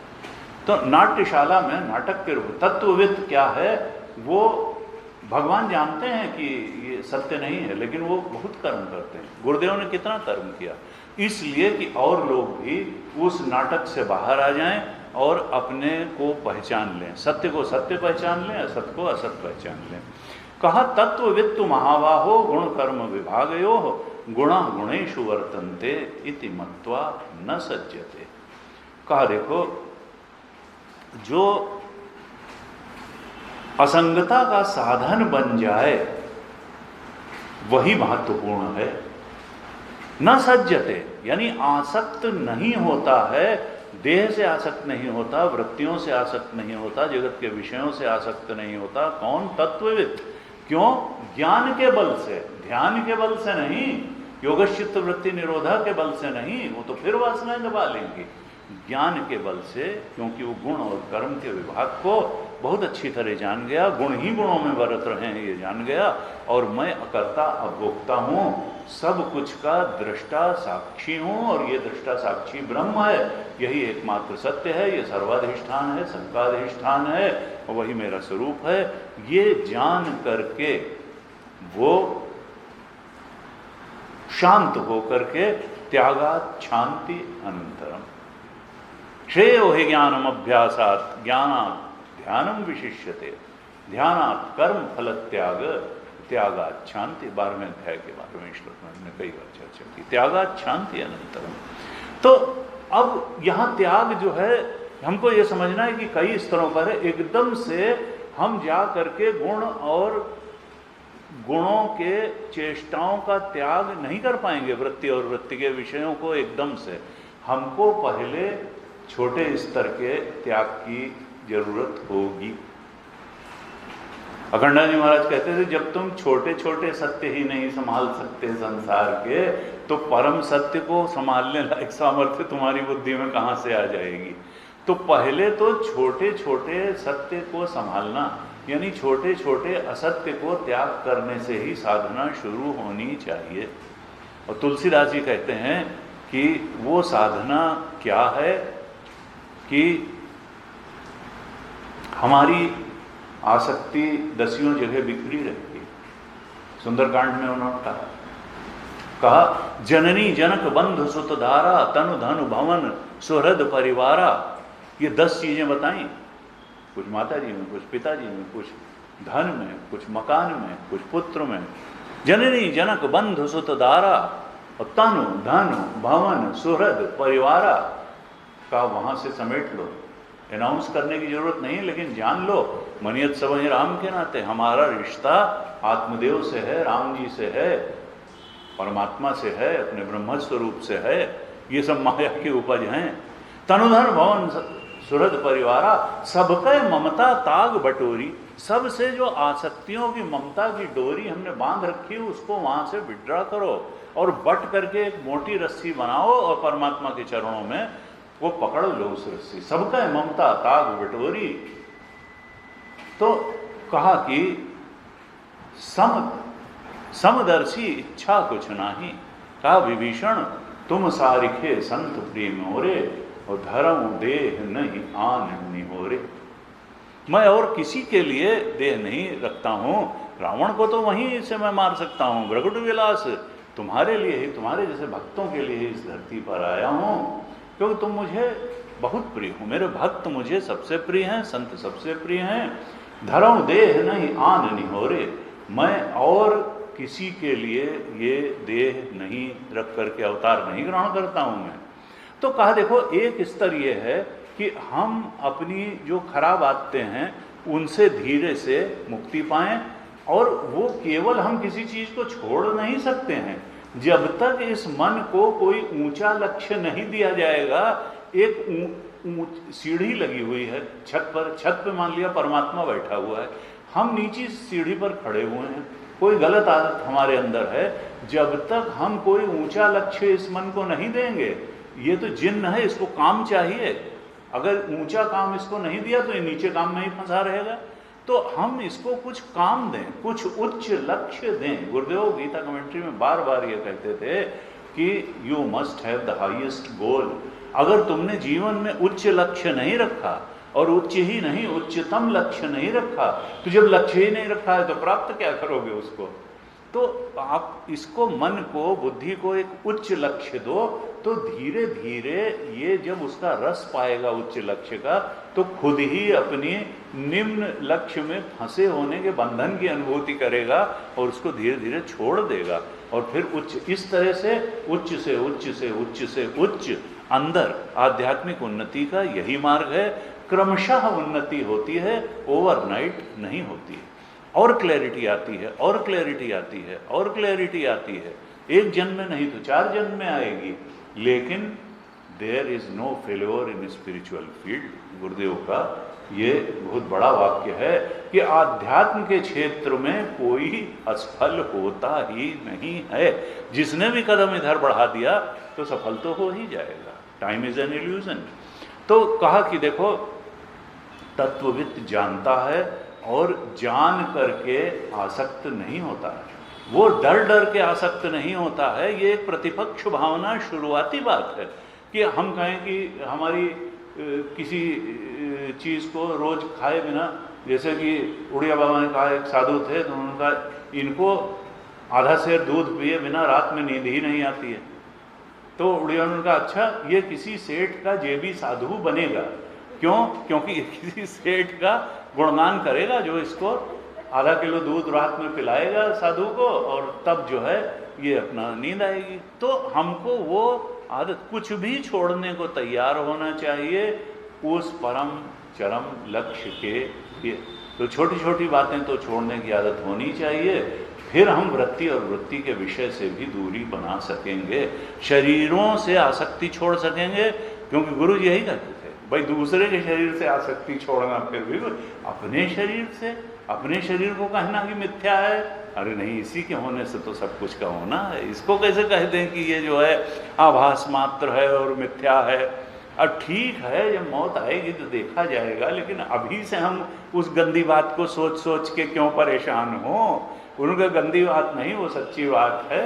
S1: तो नाट्यशाला में नाटक के रूप तत्वविद क्या है, वो भगवान जानते हैं कि ये सत्य नहीं है, लेकिन वो बहुत कर्म करते हैं। गुरुदेव ने कितना कर्म किया, इसलिए कि और लोग भी उस नाटक से बाहर आ जाएं और अपने को पहचान लें, सत्य को सत्य पहचान लें, असत्य को असत पहचान लें। कहा तत्ववित्तु महाबाहो गुण कर्म विभागयो गुणा गुणेषु वर्तन्ते इति मत्वा न सज्जते। कहा देखो जो असंगता का साधन बन जाए वही महत्वपूर्ण है। न सज्जते यानी आसक्त नहीं होता है, देह से आसक्त नहीं होता, वृत्तियों से आसक्त नहीं होता, जगत के विषयों से आसक्त नहीं होता। कौन? तत्वविद। क्यों? ज्ञान के बल से, ध्यान के बल से नहीं, योगश्चित्त वृत्ति निरोधा के बल से नहीं, वो तो फिर वासनाएं दबा लेंगी। ज्ञान के बल से, क्योंकि वो गुण और कर्म के विभाग को बहुत अच्छी तरह जान गया, गुण ही गुणों में बरत रहे हैं ये जान गया, और मैं अकर्ता अभोक्ता हूँ, सब कुछ का दृष्टा साक्षी हूँ, और ये दृष्टा साक्षी ब्रह्म है, यही एकमात्र सत्य है, ये सर्वाधिष्ठान है, सबकाधिष्ठान है, और वही मेरा स्वरूप है। ये जान करके वो शांत होकर के त्यागात शांति अनंतरम श्रेयो हि ज्ञानम अभ्यासात ज्ञानात् ध्यानम विशिष्यते ध्यानात् कर्म फल त्याग त्यागात् शांति। 12वें अध्याय के 12वें श्लोक में हमने कई बार चर्चा की, त्यागात् शांति अनंतरम। तो अब यहाँ त्याग जो है हमको ये समझना है कि कई स्तरों पर है। एकदम से हम जा करके गुण और गुणों के चेष्टाओं का त्याग नहीं कर पाएंगे, वृत्ति और वृत्ति के विषयों को एकदम से। हमको पहले छोटे स्तर के त्याग की जरूरत होगी। अखंडानंद जी महाराज कहते थे जब तुम छोटे छोटे सत्य ही नहीं संभाल सकते संसार के, तो परम सत्य को संभालने लायक सामर्थ्य तुम्हारी बुद्धि में कहां से आ जाएगी। तो पहले तो छोटे छोटे सत्य को संभालना, यानी छोटे छोटे असत्य को त्याग करने से ही साधना शुरू होनी चाहिए। और तुलसीदास जी कहते हैं कि वो साधना क्या है कि हमारी आसक्ति 10 जगह बिखरी रहती है। सुंदरकांड में उन्होंने कहा जननी जनक बंधु सुत धारा तनु धनु भवन सुहृद परिवारा। ये 10 चीजें बताई, कुछ माता जी में, कुछ पिताजी में, कुछ धन में, कुछ मकान में, कुछ पुत्र में। जननी जनक बंधु सुत धारा और तनु धनु भवन सुहृद परिवारा का वहां से समेट लो। अनाउंस करने की जरूरत नहीं, लेकिन जान लो मनियत सबहि राम के नाते हमारा रिश्ता आत्मदेव से है, राम जी से है, परमात्मा से है, अपने ब्रह्म स्वरूप से है। ये सब माया की उपज हैं। तनुधन भवन सुहृद परिवारा सबके ममता ताग बटोरी। सबसे जो आसक्तियों की ममता की डोरी हमने बांध रखी है उसको वहां से विड्रा करो और बट करके एक मोटी रस्सी बनाओ और परमात्मा के चरणों में वो पकड़ लो उस रस्सी। सबका ममता ताग बटोरी तो कहा कि समदर्शी इच्छा कुछ नाही, कहा विभीषण तुम सारिखे संत प्रेम होरे, और धर्म देह नहीं आन निहोरे। मैं और किसी के लिए देह नहीं रखता हूँ, रावण को तो वहीं से मैं मार सकता हूँ, भृगुट विलास तुम्हारे लिए ही, तुम्हारे जैसे भक्तों के लिए इस धरती पर आया हूँ, क्योंकि तुम मुझे बहुत प्रिय हो, मेरे भक्त मुझे सबसे प्रिय हैं, संत सबसे प्रिय हैं। धर्म देह नहीं आन निहोरे, मैं और किसी के लिए ये देह नहीं रख करके अवतार नहीं ग्रहण करता हूँ मैं। तो कहा देखो एक स्तर ये है कि हम अपनी जो खराब आदतें हैं उनसे धीरे से मुक्ति पाएं, और वो केवल हम किसी चीज़ को छोड़ नहीं सकते हैं जब तक इस मन को कोई ऊंचा लक्ष्य नहीं दिया जाएगा। एक सीढ़ी लगी हुई है छत पे मान लिया परमात्मा बैठा हुआ है, हम नीचे सीढ़ी पर खड़े हुए हैं, कोई गलत आदत हमारे अंदर है, जब तक हम कोई ऊंचा लक्ष्य इस मन को नहीं देंगे, ये तो जिन्न है, इसको काम चाहिए, अगर ऊंचा काम इसको नहीं दिया तो ये नीचे काम में ही फंसा रहेगा। तो हम इसको कुछ काम दें, कुछ उच्च लक्ष्य दें। गुरुदेव गीता कमेंट्री में बार बार ये कहते थे कि you must have the highest goal. अगर तुमने जीवन में उच्च लक्ष्य नहीं रखा, और उच्च ही नहीं उच्चतम लक्ष्य नहीं रखा, तो जब लक्ष्य ही नहीं रखा है तो प्राप्त क्या करोगे उसको। तो आप इसको, मन को, बुद्धि को एक उच्च लक्ष्य दो, तो धीरे धीरे ये जब उसका रस पाएगा उच्च लक्ष्य का, तो खुद ही अपनी निम्न लक्ष्य में फंसे होने के बंधन की अनुभूति करेगा और उसको धीरे धीरे छोड़ देगा, और फिर उच्च, इस तरह से उच्च से उच्च से उच्च से उच्च अंदर आध्यात्मिक उन्नति का यही मार्ग है। क्रमशः उन्नति होती है, ओवरनाइट नहीं होती है, और क्लैरिटी आती है, और क्लैरिटी आती है, और क्लैरिटी आती है, एक जन्म में नहीं तो 4 जन्म में आएगी। लेकिन there is no failure in spiritual field. गुरुदेव का ये बहुत बड़ा वाक्य है कि आध्यात्म के क्षेत्र में कोई असफल होता ही नहीं है। जिसने भी कदम इधर बढ़ा दिया तो सफल तो हो ही जाएगा। Time is an illusion. तो कहा कि देखो तत्वविद जानता है और जान करके आसक्त नहीं होता है, वो डर डर के आसक्त नहीं होता है। ये एक प्रतिपक्ष भावना शुरुआती बात है कि हम कहें कि हमारी किसी चीज़ को रोज खाए बिना, जैसे कि उड़िया बाबा ने कहा, एक साधु थे तो उन्होंने कहा इनको आधा सेर दूध पिए बिना रात में नींद ही नहीं आती है। तो उड़िया ने कहा अच्छा ये किसी सेठ का जेबी साधु बनेगा, क्यों? क्योंकि किसी सेठ का गुणगान करेगा जो इसको आधा किलो दूध रात में पिलाएगा साधु को, और तब जो है ये अपना नींद आएगी। तो हमको वो आदत, कुछ भी छोड़ने को तैयार होना चाहिए उस परम चरम लक्ष्य के लिए। तो छोटी छोटी बातें तो छोड़ने की आदत होनी चाहिए, फिर हम वृत्ति और वृत्ति के विषय से भी दूरी बना सकेंगे, शरीरों से आसक्ति छोड़ सकेंगे। क्योंकि गुरु जी यही कहते थे, भाई दूसरे के शरीर से आसक्ति छोड़ना, फिर भी अपने शरीर से, अपने शरीर को कहना कि मिथ्या है, अरे नहीं इसी के होने से तो सब कुछ का होना है। इसको कैसे कह दें कि ये जो है आभास मात्र है और मिथ्या है। अब ठीक है जब मौत आएगी तो देखा जाएगा, लेकिन अभी से हम उस गंदी बात को सोच सोच के क्यों परेशान हो। उनका गंदी बात नहीं, वो सच्ची बात है।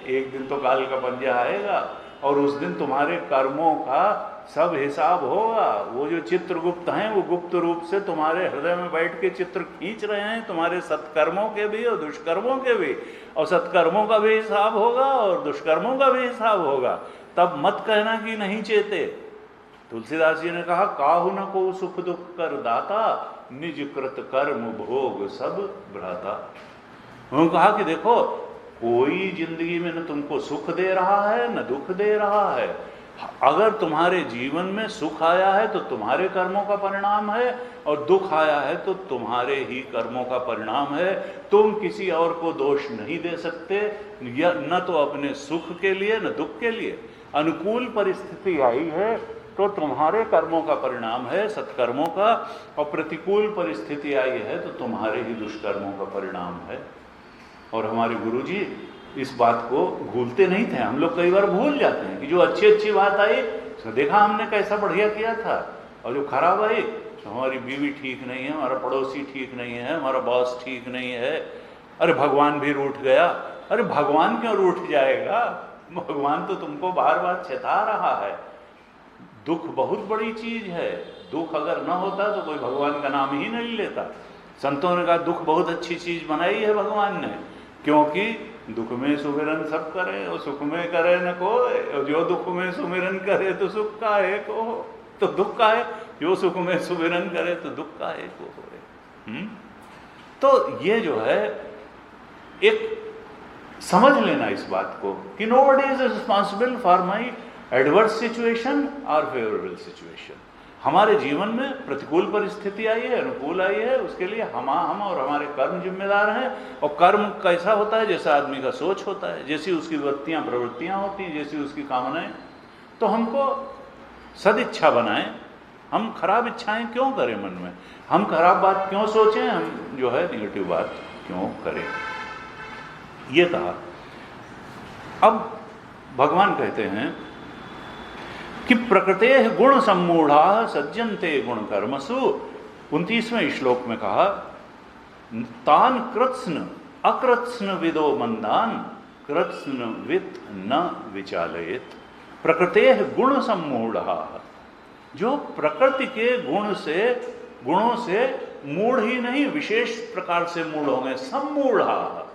S1: एक दिन तो काल का पंजा आएगा और उस दिन तुम्हारे कर्मों का सब हिसाब होगा। वो जो चित्रगुप्त हैं वो गुप्त रूप से तुम्हारे हृदय में बैठ के चित्र खींच रहे हैं, तुम्हारे सत्कर्मों के भी और दुष्कर्मों के भी, और सत्कर्मों का भी हिसाब होगा और दुष्कर्मों का भी हिसाब होगा। तब मत कहना कि नहीं चेते। तुलसीदास जी ने कहा काहु न को सुख दुख कर दाता, निज कृत कर्म भोग सब भ्राता। उन्होंने कहा कि देखो कोई जिंदगी में न तुमको सुख दे रहा है न दुख दे रहा है। अगर तुम्हारे जीवन में सुख आया है तो तुम्हारे कर्मों का परिणाम है, और दुख आया है तो तुम्हारे ही कर्मों का परिणाम है। तुम किसी और को दोष नहीं दे सकते, या न तो अपने सुख के लिए न दुख के लिए। अनुकूल परिस्थिति आई है तो तुम्हारे कर्मों का परिणाम है, सत्कर्मों का, और प्रतिकूल परिस्थिति आई है तो तुम्हारे ही दुष्कर्मों का परिणाम है। और हमारे गुरुजी इस बात को भूलते नहीं थे। हम लोग कई बार भूल जाते हैं कि जो अच्छी अच्छी बात आई तो देखा हमने कैसा बढ़िया किया था, और जो खराब आई हमारी बीवी ठीक नहीं है, हमारा पड़ोसी ठीक नहीं है, हमारा बॉस ठीक नहीं है, अरे भगवान भी रूठ गया। अरे भगवान क्यों रूठ जाएगा? भगवान तो तुमको बार बार चेता रहा है। दुख बहुत बड़ी चीज है, दुख अगर ना होता तो कोई भगवान का नाम ही नहीं लेता। संतों ने कहा दुख बहुत अच्छी चीज बनाई है भगवान ने, क्योंकि दुख में सुमिरन सब करे और सुख में करे न कोई, जो दुख में सुमिरन करे तो सुख का एक हो, तो दुख का है, जो सुख में सुमिरन करे तो दुख का एक हो। तो ये जो है एक समझ लेना इस बात को कि nobody is responsible for my adverse situation और फेवरेबल सिचुएशन। हमारे जीवन में प्रतिकूल परिस्थिति आई है, अनुकूल आई है, उसके लिए हम और हमारे कर्म जिम्मेदार हैं। और कर्म कैसा होता है? जैसा आदमी का सोच होता है, जैसी उसकी वृत्तियां प्रवृत्तियां होती हैं, जैसी उसकी कामनाएं। तो हमको सदिच्छा बनाएं, हम खराब इच्छाएं क्यों करें मन में, हम खराब बात क्यों सोचें, हम जो है निगेटिव बात क्यों करें, ये कहा। अब भगवान कहते हैं कि प्रकृते गुण सम्मूढ़ा सज्जन्ते गुण कर्मसु। 29वें श्लोक में कहा तान कृत्स्न अकृत्स्न विदो मंदान कृत्स्न वित् न विचालयेत। प्रकृते गुण सम्मूढ़ा, जो प्रकृति के गुणों से मूढ़ ही नहीं विशेष प्रकार से मूढ़ हो गए, सम्मूढ़ा।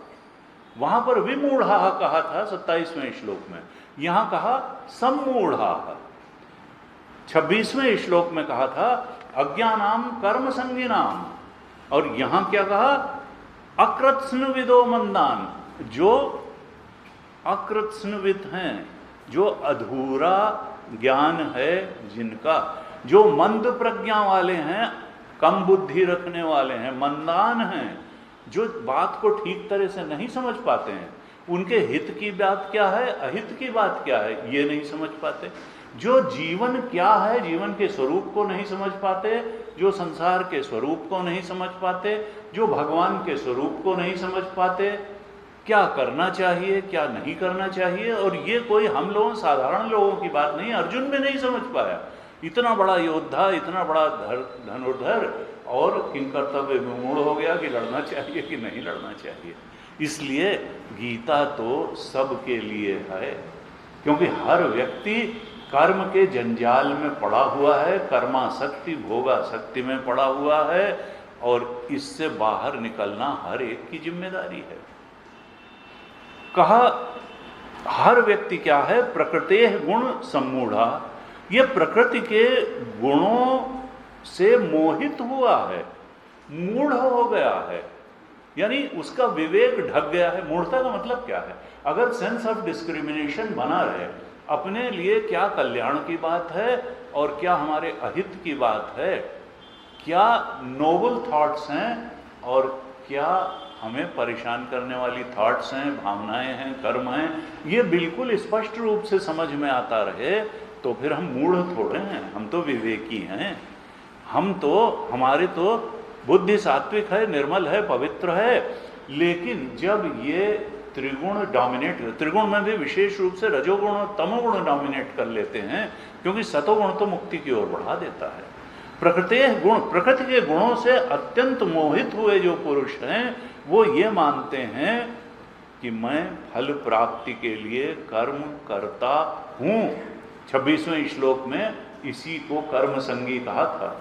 S1: वहां पर विमूढ़ा कहा था 27वें श्लोक में, यहां कहा सम्मूढ़ा। 26वें श्लोक में कहा था अज्ञानाम कर्म संगिनाम, और यहां क्या कहा? अकृत्स्न विदो मंदान, जो अकृत्स्नविद हैं, जो अधूरा ज्ञान है जिनका, जो मंद प्रज्ञा वाले हैं, कम बुद्धि रखने वाले हैं, मंदान हैं, जो बात को ठीक तरह से नहीं समझ पाते हैं, उनके हित की बात क्या है, अहित की बात क्या है, ये नहीं समझ पाते। जो जीवन क्या है, जीवन के स्वरूप को नहीं समझ पाते, जो संसार के स्वरूप को नहीं समझ पाते, जो भगवान के स्वरूप को नहीं समझ पाते, क्या करना चाहिए क्या नहीं करना चाहिए। और ये कोई हम लोगों साधारण लोगों की बात नहीं, अर्जुन भी नहीं समझ पाया। इतना बड़ा योद्धा, इतना बड़ा धनुर्धर, और किंकर्तव्य विमूढ़ हो गया कि लड़ना चाहिए कि नहीं लड़ना चाहिए। इसलिए गीता तो सबके लिए है, क्योंकि हर व्यक्ति कर्म के जंजाल में पड़ा हुआ है, कर्मासक्ति भोगासक्ति में पड़ा हुआ है, और इससे बाहर निकलना हर एक की जिम्मेदारी है। कहा हर व्यक्ति क्या है? प्रकृते गुण सम्मूढ़ा, ये प्रकृति के गुणों से मोहित हुआ है, मूढ़ हो गया है, यानी उसका विवेक ढक गया है। मूढ़ता का मतलब क्या है? अगर सेंस ऑफ डिस्क्रिमिनेशन बना रहे, अपने लिए क्या कल्याण की बात है और क्या हमारे अहित की बात है, क्या नोबल थॉट्स हैं और क्या हमें परेशान करने वाली थॉट्स हैं, भावनाएं हैं, कर्म हैं, ये बिल्कुल स्पष्ट रूप से समझ में आता रहे, तो फिर हम मूढ़ थोड़े हैं, हम तो विवेकी हैं। हम तो, हमारी तो बुद्धि सात्विक है, निर्मल है, पवित्र है। लेकिन जब ये त्रिगुण डोमिनेट, त्रिगुण में भी विशेष रूप से रजोगुण और तमोगुण डोमिनेट कर लेते हैं, क्योंकि सतोगुण तो मुक्ति की ओर बढ़ा देता है। प्रकृति गुण, प्रकृति के गुणों से अत्यंत मोहित हुए जो पुरुष हैं, वो ये मानते हैं कि मैं फल प्राप्ति के लिए कर्म करता हूं। 26वें श्लोक में इसी को कर्म संगी कहा था,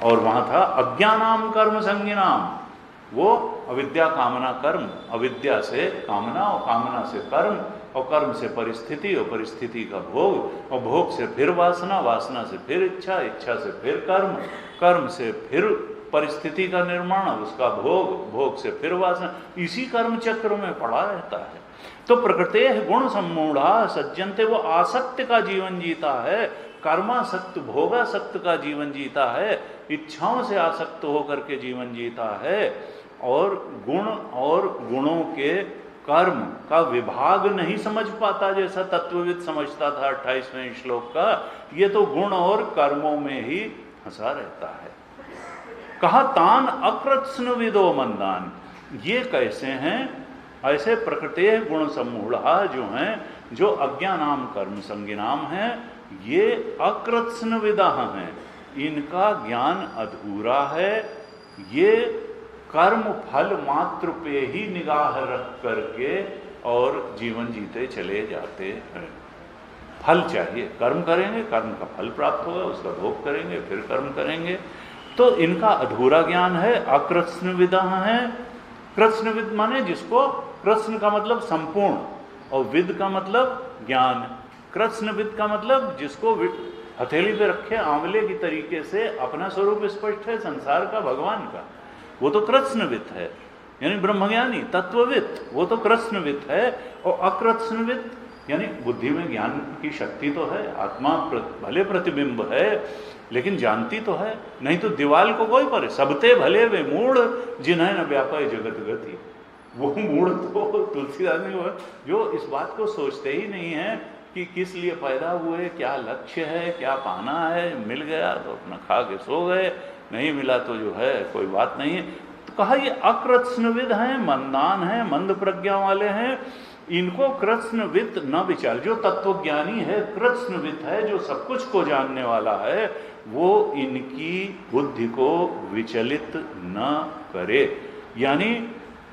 S1: और वहां था अज्ञानाम कर्म संगिनाम, वो अविद्या कामना कर्म, अविद्या से कामना और कामना से कर्म, और कर्म से परिस्थिति और परिस्थिति का भोग, और भोग से फिर वासना, वासना से फिर इच्छा, इच्छा से फिर कर्म, कर्म से फिर परिस्थिति का निर्माण, उसका भोग, भोग से फिर वासना, इसी कर्म चक्र में पड़ा रहता है। तो प्रकृते गुण सम्मूढ़ा सज्जनते, वो आसक्त का जीवन जीता है, कर्मासक्त भोगासक्त का जीवन जीता है, इच्छाओं से आसक्त होकर के जीवन जीता है, और गुण और गुणों के कर्म का विभाग नहीं समझ पाता, जैसा तत्वविद समझता था 28वें श्लोक का। ये तो गुण और कर्मों में ही फंसा रहता है। कहा तान अकृत्स्न विदो मंदान, ये कैसे हैं? ऐसे प्रकृति गुण सम्मूढ़ा जो हैं, जो अज्ञानाम कर्म संगिनाम हैं, ये अकृत्स्न विदा हैं, इनका ज्ञान अधूरा है, ये कर्म फल मात्र पे ही निगाह रख करके और जीवन जीते चले जाते हैं। फल चाहिए, कर्म करेंगे, कर्म का फल प्राप्त होगा, उसका भोग करेंगे, फिर कर्म करेंगे। तो इनका अधूरा ज्ञान है, अकृत्स्नविद हैं। कृत्स्नविद माने जिसको, कृत्स्न का मतलब संपूर्ण और विद का मतलब ज्ञान। कृत्स्नविद का मतलब जिसको हथेली पे रखे आंवले की तरीके से अपना स्वरूप स्पष्ट है संसार का, भगवान का, वो तो कृत्स्नविद है, यानी ब्रह्मज्ञानी तत्वविद, वो तो कृत्स्नविद है। और अकृत्स्नविद यानी बुद्धि में ज्ञान की शक्ति तो है, आत्मा भले प्रतिबिंब है लेकिन जानती तो है, नहीं तो दीवाल को कोई परे, सबते भले वे मूढ़ जिन्हें न व्यापाय जगत गति। वो मूढ़ तो तुलसीदास ने वो जो इस बात को सोचते ही नहीं है कि किस लिए पैदा हुए, क्या लक्ष्य है, क्या पाना है, मिल गया तो अपना खा के सो गए, नहीं मिला तो जो है कोई बात नहीं है। तो कहा ये अकृत्स्नविद हैं, मंदान हैं, मंद प्रज्ञा वाले हैं, इनको कृत्स्नविद न विचार। जो तत्वज्ञानी है, कृत्स्नविद है, जो सब कुछ को जानने वाला है, वो इनकी बुद्धि को विचलित न करे। यानी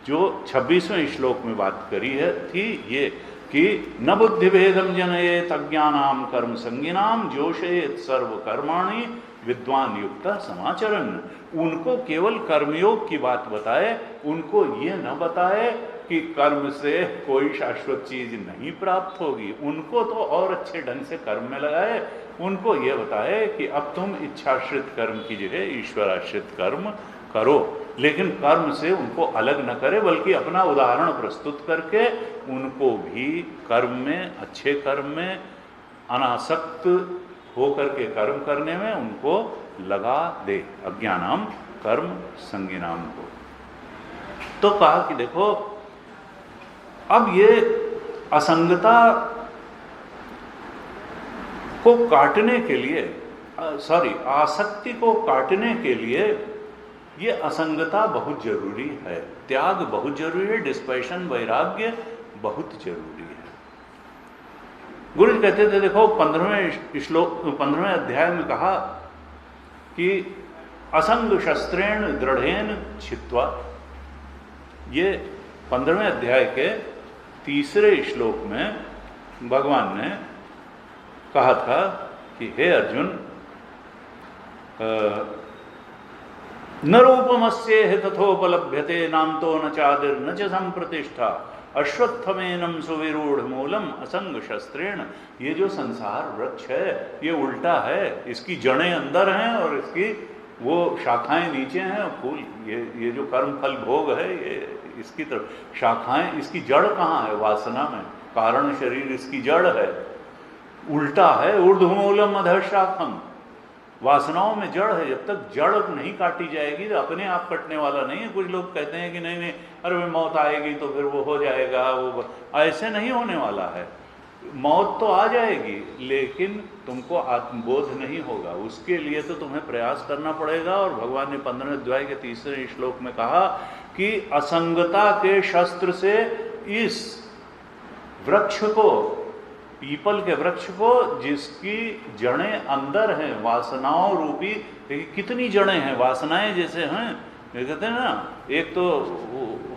S1: जो 26वें श्लोक में बात करी है थी ये कि न बुद्धि भेदम जनयेत अज्ञानाम कर्म संगिनाम जोशयेत सर्व कर्माणि विद्वान युक्त समाचरण। उनको केवल कर्मयोग की बात बताए, उनको ये न बताए कि कर्म से कोई शाश्वत चीज नहीं प्राप्त होगी। उनको तो और अच्छे ढंग से कर्म में लगाए, उनको ये बताए कि अब तुम इच्छाश्रित कर्म की जगह ईश्वराश्रित कर्म करो, लेकिन कर्म से उनको अलग न करे, बल्कि अपना उदाहरण प्रस्तुत करके उनको भी कर्म में, अच्छे कर्म में अनासक्त होकर के कर्म करने में उनको लगा दे, अज्ञानाम कर्म संगिनाम को। तो कहा कि देखो अब ये असंगता को काटने के लिए, आसक्ति को काटने के लिए ये असंगता बहुत जरूरी है, त्याग बहुत जरूरी है, डिस्पैशन वैराग्य बहुत जरूरी है। गुरु जी कहते थे, देखो 15वें अध्याय में कहा कि असंग शस्त्रेण दृढ़ेन छित्वा। ये 15वें अध्याय के 3 श्लोक में भगवान ने कहा था कि हे अर्जुन, न रूपमस्येह तथोपलभ्यते नान्तो न चादिर न च संप्रतिष्ठा अश्वत्थमेनम सुविरूढ़ मूलम असंग शस्त्रेण। ये जो संसार वृक्ष है ये उल्टा है, इसकी जड़ें अंदर हैं और इसकी वो शाखाएं नीचे हैं, और फूल ये जो कर्म फल भोग है ये इसकी तरफ शाखाएं, इसकी जड़ कहाँ है? वासना में, कारण शरीर इसकी जड़ है, उल्टा है। ऊर्ध्वमूलम अधः शाखम, वासनाओं में जड़ है। जब तक जड़ नहीं काटी जाएगी तो अपने आप कटने वाला नहीं है। कुछ लोग कहते हैं कि नहीं नहीं, अरे मौत आएगी तो फिर वो हो जाएगा, वो ऐसे नहीं होने वाला है। मौत तो आ जाएगी लेकिन तुमको आत्मबोध नहीं होगा, उसके लिए तो तुम्हें प्रयास करना पड़ेगा। और भगवान ने 15वें अध्याय के 3 श्लोक में कहा कि असंगता के शस्त्र से इस वृक्ष को, पीपल के वृक्ष को, जिसकी जड़ें अंदर हैं, वासनाओं रूपी, कितनी जड़ें हैं, वासनाएं जैसे हैं, ये कहते हैं ना, एक तो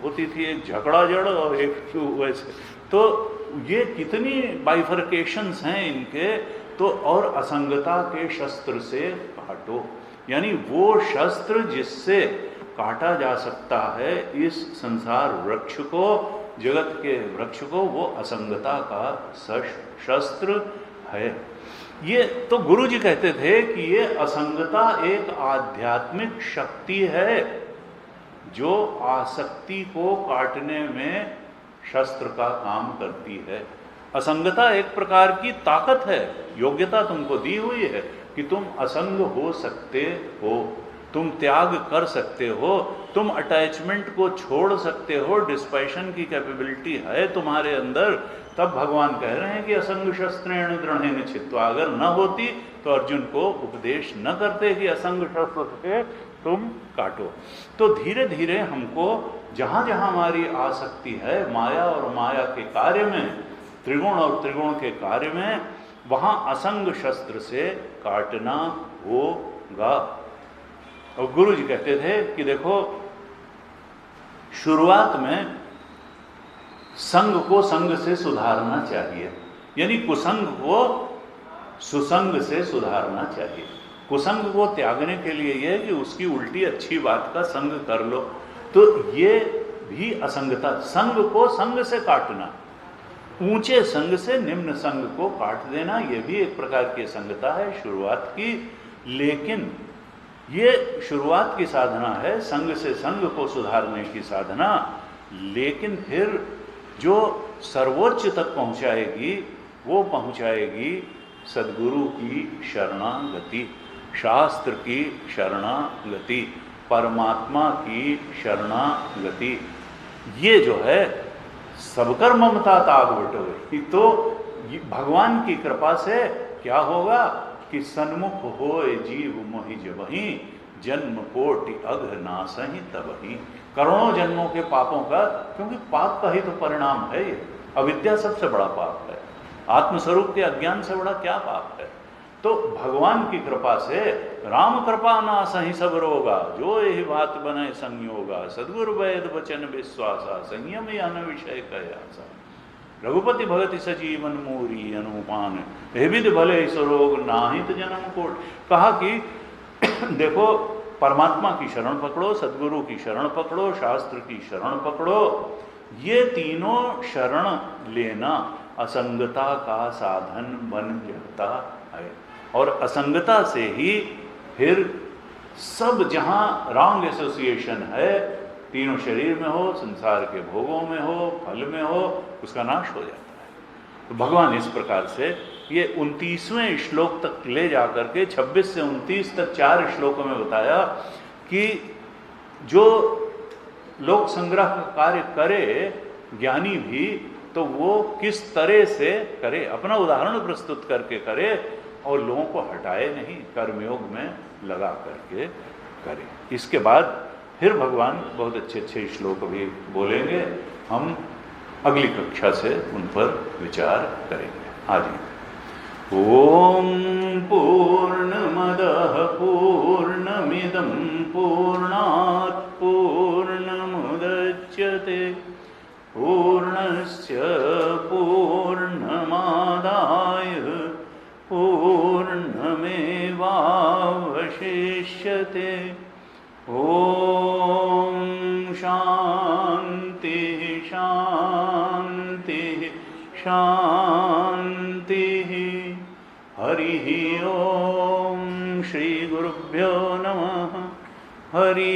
S1: होती थी एक झगड़ा जड़ और एक वैसे, तो ये कितनी बाइफर्केशंस हैं इनके। तो और असंगता के शस्त्र से काटो, यानी वो शस्त्र जिससे काटा जा सकता है इस संसार वृक्ष को, जगत के वृक्ष को, वो असंगता का शस्त्र है। ये तो गुरु जी कहते थे कि ये असंगता एक आध्यात्मिक शक्ति है जो आसक्ति को काटने में शस्त्र का काम करती है। असंगता एक प्रकार की ताकत है, योग्यता तुमको दी हुई है कि तुम असंग हो सकते हो, तुम त्याग कर सकते हो, तुम अटैचमेंट को छोड़ सकते हो, डिस्पैशन की कैपेबिलिटी है तुम्हारे अंदर। तब भगवान कह रहे हैं कि असंग शस्त्रेण दृढ़ेन छित्वा। अगर न होती तो अर्जुन को उपदेश न करते कि असंग शस्त्र से तुम काटो। तो धीरे धीरे हमको जहाँ जहाँ हमारी आसक्ति है माया और माया के कार्य में, त्रिगुण और त्रिगुण के कार्य में, वहाँ असंग शस्त्र से काटना हो होगा। और गुरु जी कहते थे कि देखो, शुरुआत में संग को संग से सुधारना चाहिए, यानी कुसंग को सुसंग से सुधारना चाहिए। कुसंग को त्यागने के लिए यह है कि उसकी उल्टी अच्छी बात का संग कर लो, तो ये भी असंगता। संग को संग से काटना, ऊंचे संग से निम्न संग को काट देना, यह भी एक प्रकार की असंगता है शुरुआत की। लेकिन ये शुरुआत की साधना है, संग से संग को सुधारने की साधना। लेकिन फिर जो सर्वोच्च तक पहुंचाएगी, वो पहुंचाएगी सद्गुरु की शरणागति, शास्त्र की शरणागति, परमात्मा की शरणागति। ये जो है सबकर ममता ताग बटोरे, तो भगवान की कृपा से क्या होगा कि सन्मुख होए जीव मोहि जबहि, जन्म कोटि अघ नासहि तबहि। करोड़ों जन्मों के पापों का, क्योंकि पाप का ही तो परिणाम है ये। अविद्या सबसे बड़ा पाप है, आत्मस्वरूप के अज्ञान से बड़ा क्या पाप है। तो भगवान की कृपा से राम कृपा नासहि सब रोगा, जो यही बात बने संयोगा, सद्गुरु वैद वचन विश्वासा, संयम यान विषय कयासा, रघुपति भगति सजीवन मूरी अनुपान, हे विधि भले स्वरोग नाहित जन्म कोट। कहा कि देखो, परमात्मा की शरण पकड़ो, सद्गुरु की शरण पकड़ो, शास्त्र की शरण पकड़ो। ये तीनों शरण लेना असंगता का साधन बन जाता है, और असंगता से ही फिर सब जहाँ रॉन्ग एसोसिएशन है, तीनों शरीर में हो, संसार के भोगों में हो, फल में हो, उसका नाश हो जाता है। तो भगवान इस प्रकार से ये 29वें श्लोक तक ले जाकर के 26 से 29 तक 4 श्लोकों में बताया कि जो लोक संग्रह का कार्य करे ज्ञानी भी, तो वो किस तरह से करे, अपना उदाहरण प्रस्तुत करके करे, और लोगों को हटाए नहीं, कर्मयोग में लगा करके करे। इसके बाद फिर भगवान बहुत अच्छे अच्छे श्लोक भी बोलेंगे, हम अगली कक्षा से उन पर विचार करेंगे। आज ओम पूर्णमदः पूर्णमिदं पूर्णात् पूर्णमुदच्यते पूर्णस्य पूर्णमादाय पूर्णमेवावशिष्यते। ओम शांति शांति शांति। हरि ओम श्री गुरुभ्यो नमः। हरि